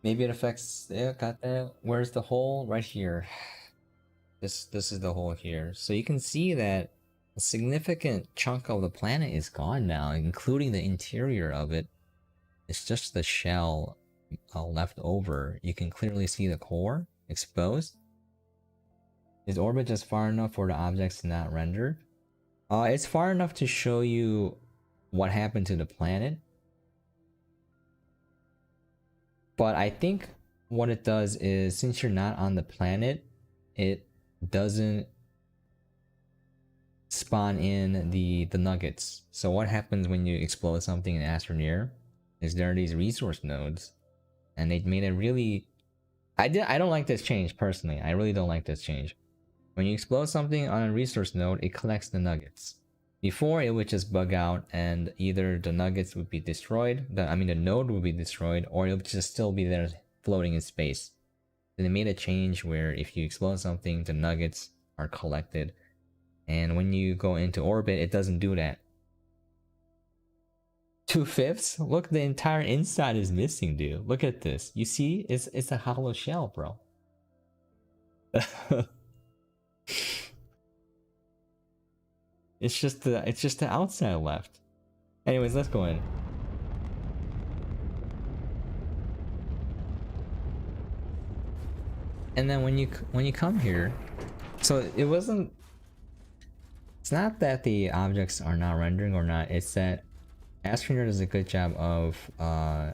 Maybe it affects, yeah, got that. Where's the hole? Right here. This is the hole here. So you can see that a significant chunk of the planet is gone now, including the interior of it. It's just the shell left over. You can clearly see the core exposed. Is orbit just far enough for the objects to not render? It's far enough to show you what happened to the planet. But I think what it does is, since you're not on the planet, it doesn't spawn in the nuggets. So what happens when you explode something in Astroneer is there are these resource nodes, and they made it really. I don't like this change personally. I really don't like this change. When you explode something on a resource node, it collects the nuggets. Before, it would just bug out, and either the nuggets would be destroyed, the node would be destroyed, or it would just still be there floating in space. Then they made a change where if you explode something, the nuggets are collected. And when you go into orbit, it doesn't do that. 2/5? Look, the entire inside is missing, dude. Look at this. You see? It's a hollow shell, bro. It's just the outside left. Anyways, let's go in. And then when you come here, so it wasn't. It's not that the objects are not rendering or not. It's that Astroneer does a good job of. I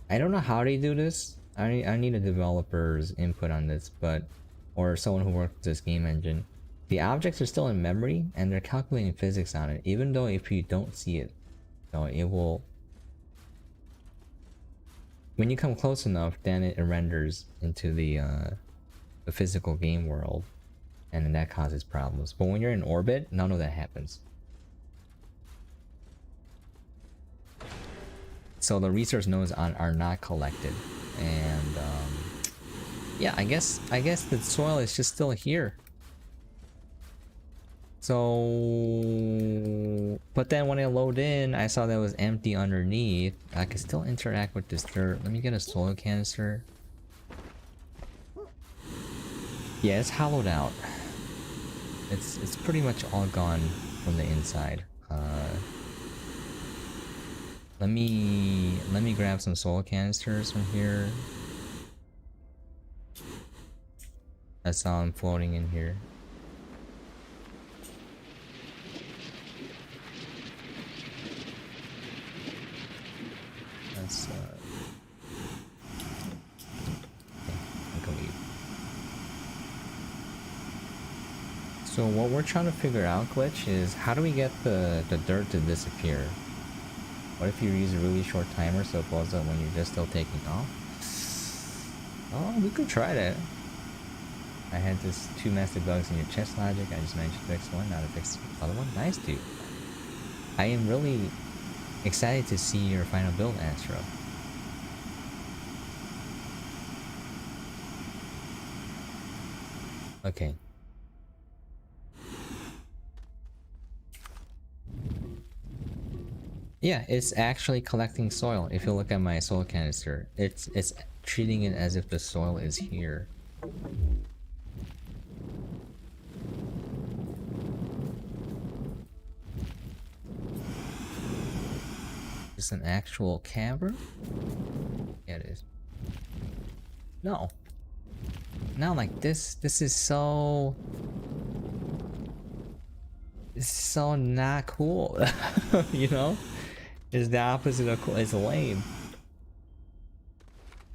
don't know how they do this. I need a developer's input on this, but or someone who worked with this game engine. The objects are still in memory and they're calculating physics on it, even though if you don't see it, it will. When you come close enough, then it renders into the physical game world, and then that causes problems. But when you're in orbit, none of that happens. So the research nodes are not collected, and yeah, I guess the soil is just still here. So, but then when I load in, I saw that it was empty underneath. I can still interact with this dirt. Let me get a soil canister. Yeah, it's hollowed out. It's pretty much all gone from the inside. Let me grab some soil canisters from here. I saw them floating in here. Let's okay, I can leave. So what we're trying to figure out, Glitch, is how do we get the dirt to disappear? What if you use a really short timer so it blows up when you're just still taking off? Oh, we could try that. I had this 2 massive bugs in your chest logic. I just managed to fix one, now to fix the other one. Nice, dude. I am really excited to see your final build, Astro. Okay. Yeah, it's actually collecting soil. If you look at my soil canister, it's treating it as if the soil is here. Is an actual cavern? Yeah, it is. No. Not like this. This is so... It's so not cool. You know? It's the opposite of cool. It's lame.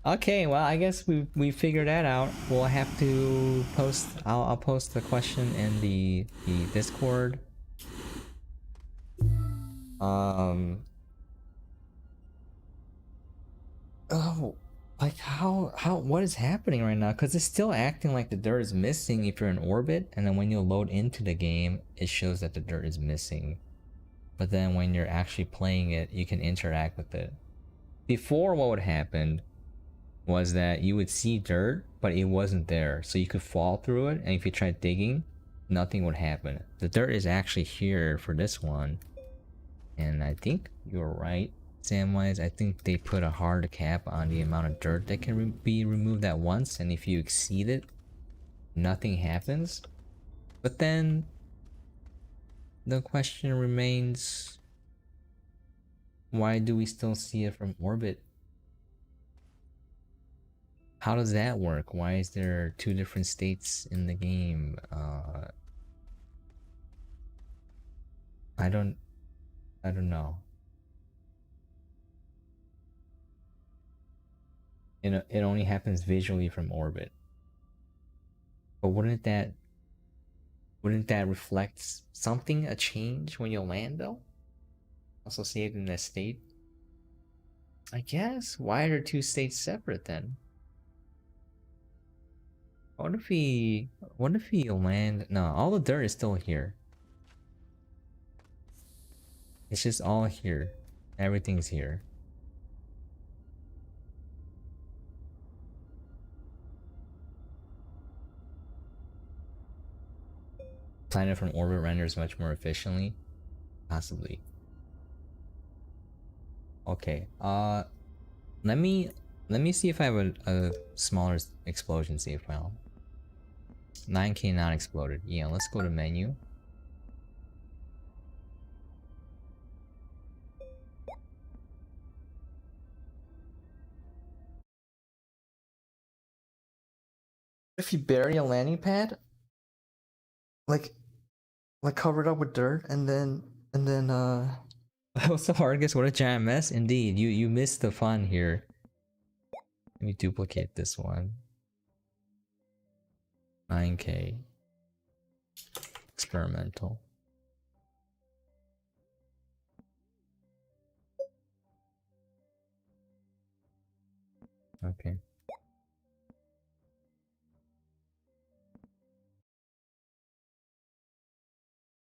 Okay, well, I guess we figured that out. We'll have to post... I'll post the question in the Discord. Oh, like what is happening right now? Because it's still acting like the dirt is missing if you're in orbit, and then when you load into the game, it shows that the dirt is missing. But then when you're actually playing it, you can interact with it. Before, what would happen was that you would see dirt, but it wasn't there. So you could fall through it, and if you tried digging, nothing would happen. The dirt is actually here for this one. And I think you're right, Samwise. I think they put a hard cap on the amount of dirt that can be removed at once, and if you exceed it, nothing happens. But then the question remains, why do we still see it from orbit? How does that work? Why is there 2 different states in the game? I don't know. It only happens visually from orbit. But wouldn't that reflect something, a change when you land though? Also saved in that state? I guess. Why are 2 states separate then? What if we land? No, all the dirt is still here. It's just all here. Everything's here. Planet from orbit renders much more efficiently? Possibly. Okay, let me see if I have a smaller explosion save file. 9K not exploded. Yeah, let's go to menu. If you bury a landing pad, like covered up with dirt, and then what's the hardest? What a giant mess! Indeed, you missed the fun here. Let me duplicate this one. 9K. Experimental. Okay.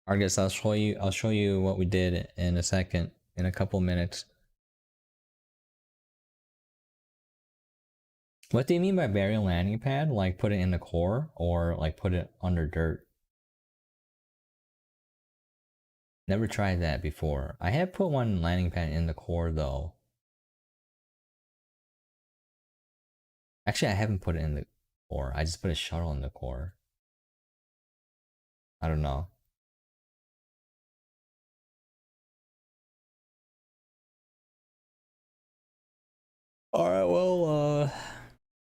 Argus, I'll show you what we did in a second, in a couple minutes. What do you mean by bury a landing pad? Like put it in the core or like put it under dirt? Never tried that before. I have put one landing pad in the core though. Actually, I haven't put it in the core. I just put a shuttle in the core. I don't know. Alright, well,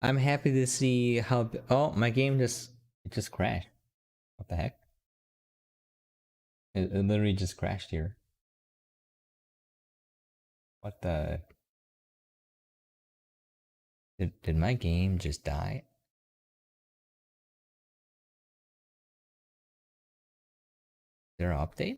I'm happy to see how... Oh, my game just crashed. What the heck? It literally just crashed here. What the... Did my game just die? Is there an update?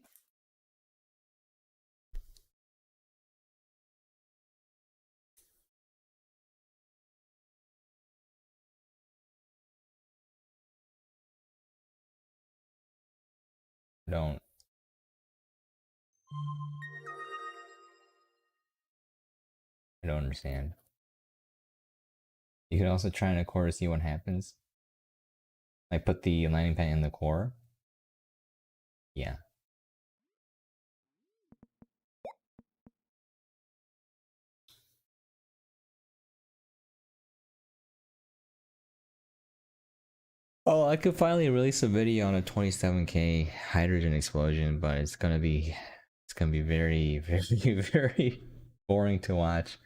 Don't. I don't understand. You can also try in a core to see what happens. Like put the landing pad in the core. Yeah. Oh, I could finally release a video on a 27K hydrogen explosion, but it's gonna be very, very, very boring to watch.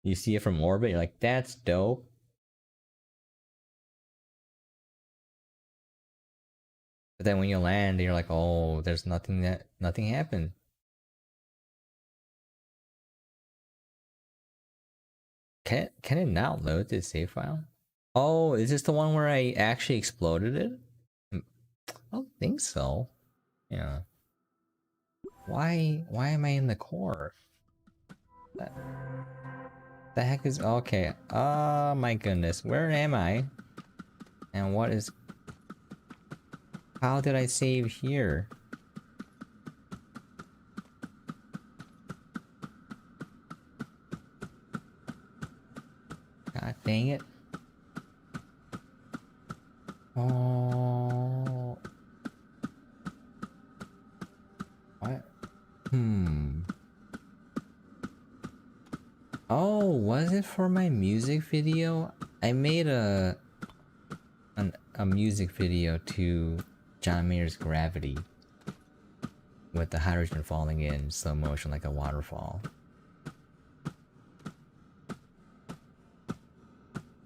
You see it from orbit, you're like, that's dope. But then when you land, you're like, oh, there's nothing happened. Can it not load the save file? Oh, is this the one where I actually exploded it? I don't think so. Yeah. Why am I in the core? That, the heck is okay. Oh my goodness, where am I? And what is... How did I save here? God dang it. Oh. What? Oh, was it for my music video? I made a music video to John Mayer's Gravity with the hydrogen falling in slow motion like a waterfall.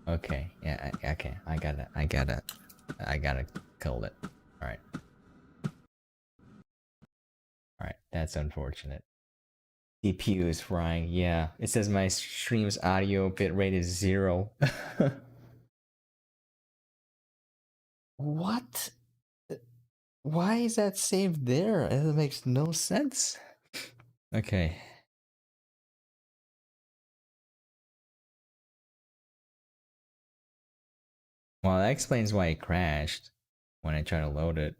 Okay, yeah, okay, I gotta kill it. Alright. Alright, that's unfortunate. CPU is frying, yeah. It says my stream's audio bitrate is 0. What? Why is that saved there? It makes no sense. Okay. Well, that explains why it crashed when I tried to load it.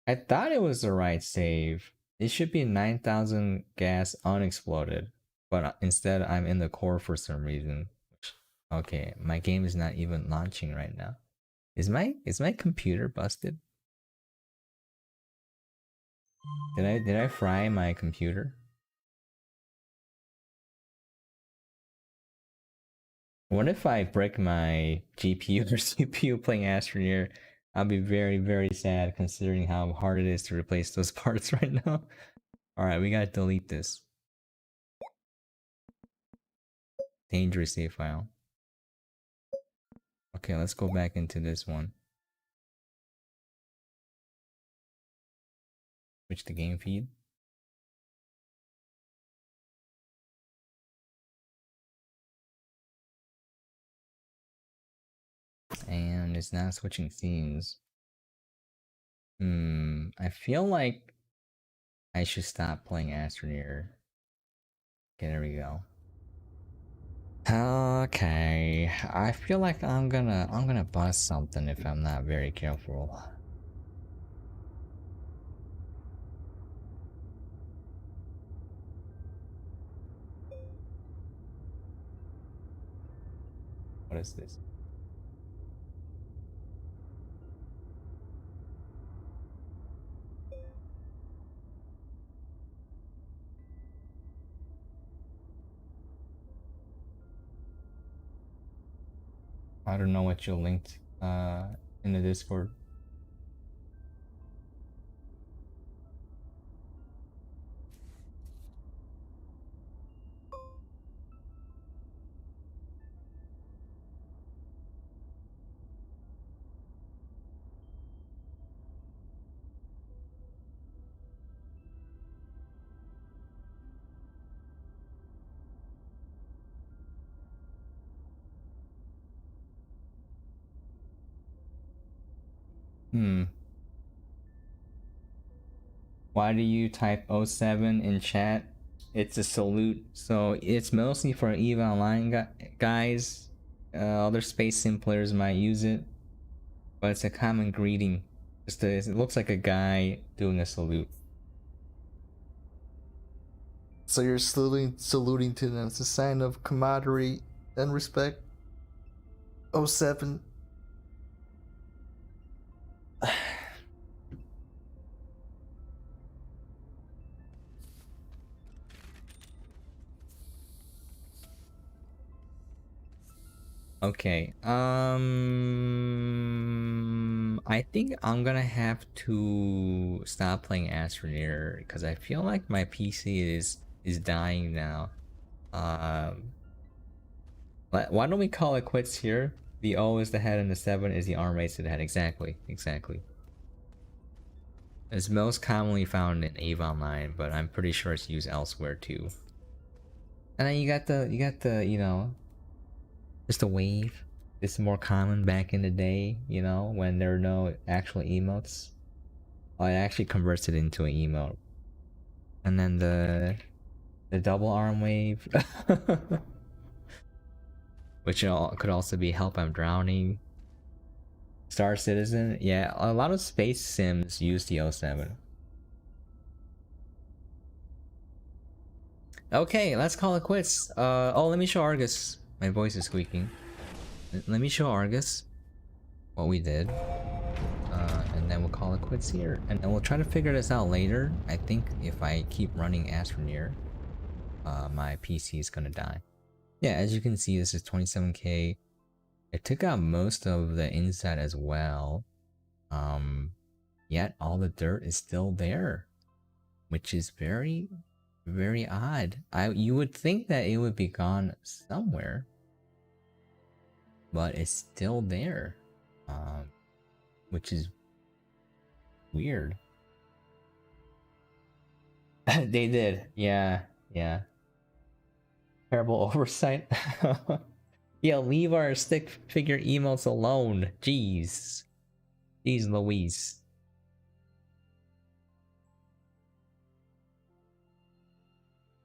I thought it was the right save. It should be 9,000 gas unexploded, but instead I'm in the core for some reason. Okay, my game is not even launching right now. Is my computer busted? Did I fry my computer? What if I break my GPU or CPU playing Astroneer? I'll be very, very sad considering how hard it is to replace those parts right now. Alright, we gotta delete this. Dangerous save file. Okay, let's go back into this one. Switch the game feed. it's not switching themes. I feel like I should stop playing Astroneer. Okay, there we go. Okay, I feel like I'm gonna bust something if I'm not very careful. What is this? I don't know what you linked in the Discord. Why do you type '07 in chat? It's a salute, so it's mostly for EVE Online guys. Other Space Sim players might use it, but it's a common greeting. It looks like a guy doing a salute. So you're saluting to them. It's a sign of camaraderie and respect. '07. Okay, I think I'm gonna have to stop playing Astroneer because I feel like my PC is dying now. Why don't we call it quits here? The O is the head and the 7 is the arm raised to the head. Exactly. It's most commonly found in EVE Online, but I'm pretty sure it's used elsewhere too. And then you got the you know, just a wave. This is more common back in the day, you know, when there are no actual emotes. Oh, it actually converts it into an emote. And then the double arm wave. Which could also be help I'm drowning. Star Citizen, yeah, a lot of space sims use the '07. Okay, let's call it quits. Oh, let me show Argus. My voice is squeaking. Let me show Argus what we did. And then we'll call it quits here. And then we'll try to figure this out later. I think if I keep running Astroneer, my PC is gonna die. Yeah, as you can see, this is 27K. It took out most of the inside as well. Yet all the dirt is still there, which is very, very odd. You would think that it would be gone somewhere, but it's still there, which is weird. They did, yeah. Terrible oversight. Yeah, leave our stick figure emotes alone. Jeez Louise.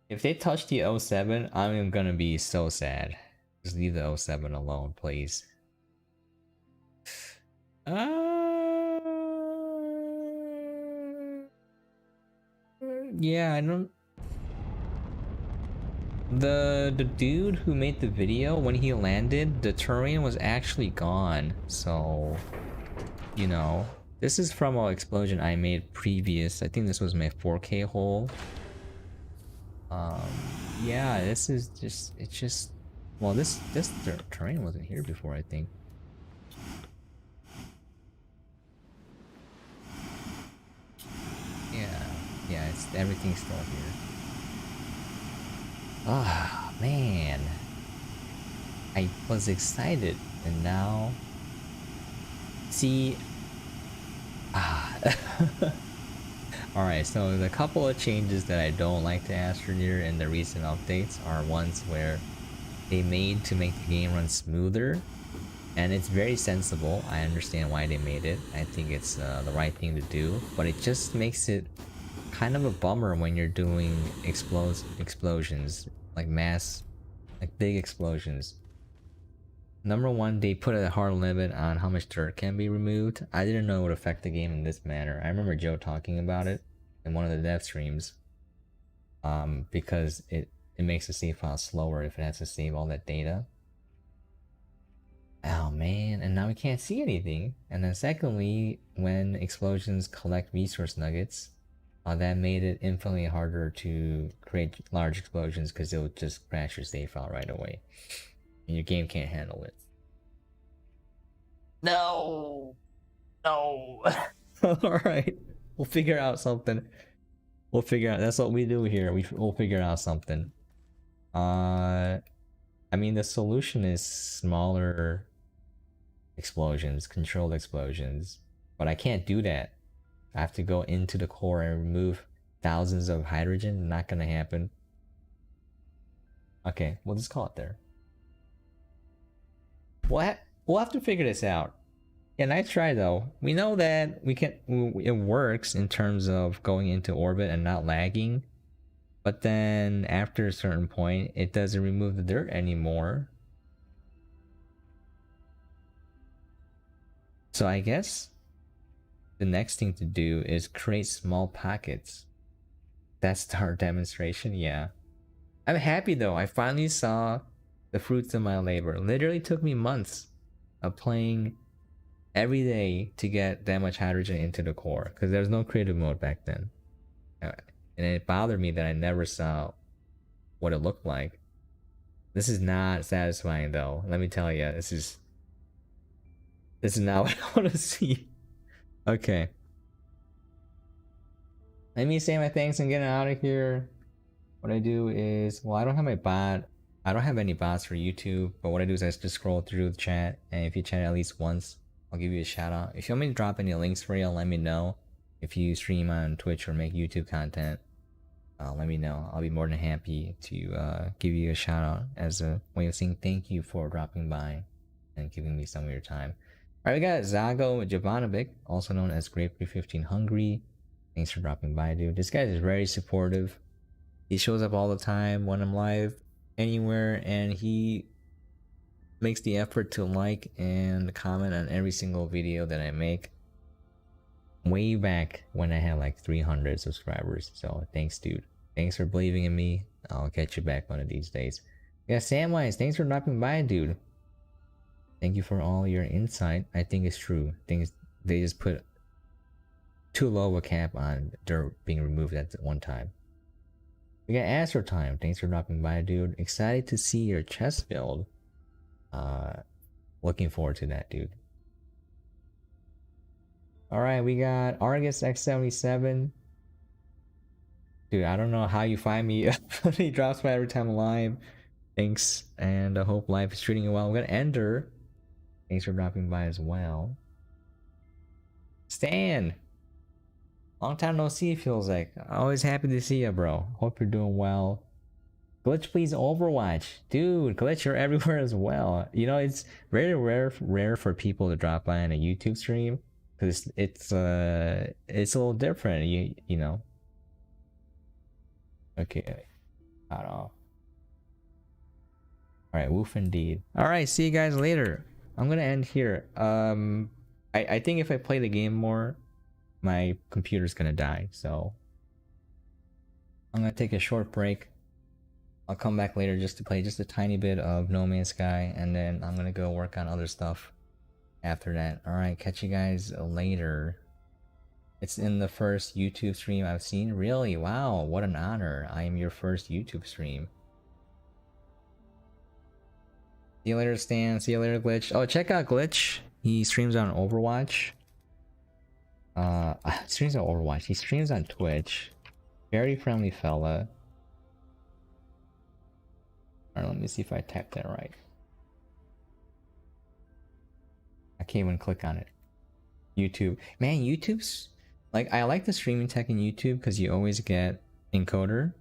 If they touch the '07, I'm gonna be so sad. Just leave the '07 alone, please. Yeah, I don't. The dude who made the video, when he landed, the terrain was actually gone. So, you know, this is from an explosion I made previous. I think this was my 4K hole. Yeah, this is just, it's just, well, this terrain wasn't here before, I think. Yeah, it's, everything's still here. Ah, man. I was excited, and now, see, Alright, so the couple of changes that I don't like to Astroneer in the recent updates are ones where they made to make the game run smoother. And it's very sensible. I understand why they made it. I think it's the right thing to do, but it just makes it kind of a bummer when you're doing explosions, like like big explosions. Number one, they put a hard limit on how much dirt can be removed. I didn't know it would affect the game in this manner. I remember Joe talking about it in one of the dev streams. Because it makes the save file slower if it has to save all that data. Oh man, and now we can't see anything. And then secondly, when explosions collect resource nuggets, that made it infinitely harder to create large explosions because it would just crash your save file right away. And your game can't handle it. No! No! Alright, we'll figure out something. We'll figure out, that's what we do here. We'll figure out something. I mean, the solution is smaller explosions, controlled explosions, but I can't do that. I have to go into the core and remove thousands of hydrogen. Not gonna happen. Okay, we'll just call it there. We'll have to figure this out. Yeah, nice try though. We know that it works in terms of going into orbit and not lagging, but then after a certain point, it doesn't remove the dirt anymore. So I guess the next thing to do is create small pockets. That's our demonstration, yeah. I'm happy though. I finally saw the fruits of my labor. Literally took me months of playing every day to get that much hydrogen into the core because there was no creative mode back then. And it bothered me that I never saw what it looked like. This is not satisfying though. Let me tell you, this is not what I want to see. Okay. Let me say my thanks and get out of here. What I do is, well, I don't have my bot. I don't have any bots for YouTube, but what I do is I just scroll through the chat, and if you chat at least once, I'll give you a shout out. If you want me to drop any links for you, let me know. If you stream on Twitch or make YouTube content, let me know. I'll be more than happy to give you a shout out as a way of saying thank you for dropping by and giving me some of your time. Alright, we got Zago Jovanovic, also known as Grape315 Hungry. Thanks for dropping by, dude. This guy is very supportive. He shows up all the time when I'm live anywhere, and he makes the effort to like and comment on every single video that I make. Way back when I had like 300 subscribers. So thanks, dude. Thanks for believing in me. I'll catch you back one of these days. Yeah, Samwise, thanks for dropping by, dude. Thank you for all your insight. I think it's true. Things they just put too low of a cap on dirt being removed at one time. We got Astro Time. Thanks for dropping by, dude. Excited to see your chest build. Looking forward to that, dude. Alright, we got Argus X77. Dude, I don't know how you find me. He drops by every time I'm live. Thanks, and I hope life is treating you well. We got Ender. Thanks for dropping by as well. Stan! Long time no see, feels like. Always happy to see you, bro. Hope you're doing well. Glitch, please, Overwatch. Dude, Glitch, you're everywhere as well. You know, it's very rare for people to drop by on a YouTube stream. Because it's a little different, you know. Okay. Cut off. Alright, woof indeed. Alright, see you guys later. I'm gonna end here. I think if I play the game more, my computer's gonna die, so I'm gonna take a short break. I'll come back later just to play just a tiny bit of No Man's Sky, and then I'm gonna go work on other stuff after that. Alright, catch you guys later. It's in the first YouTube stream I've seen. Really? Wow, what an honor. I am your first YouTube stream. See you later, Stan. See you later, Glitch. Oh, check out Glitch. He streams on Overwatch. Streams on Overwatch. He streams on Twitch. Very friendly fella. Alright, let me see if I typed that right. I can't even click on it. YouTube. Man, YouTube's... Like, I like the streaming tech in YouTube because you always get encoder.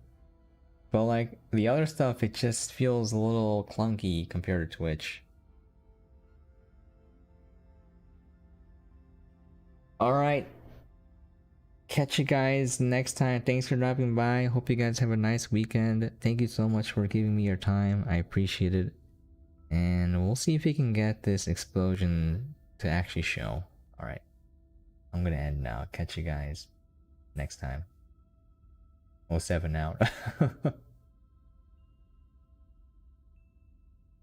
But like, the other stuff, it just feels a little clunky compared to Twitch. Alright. Catch you guys next time. Thanks for dropping by. Hope you guys have a nice weekend. Thank you so much for giving me your time. I appreciate it. And we'll see if we can get this explosion to actually show. Alright. I'm gonna end now. Catch you guys next time. 07 out.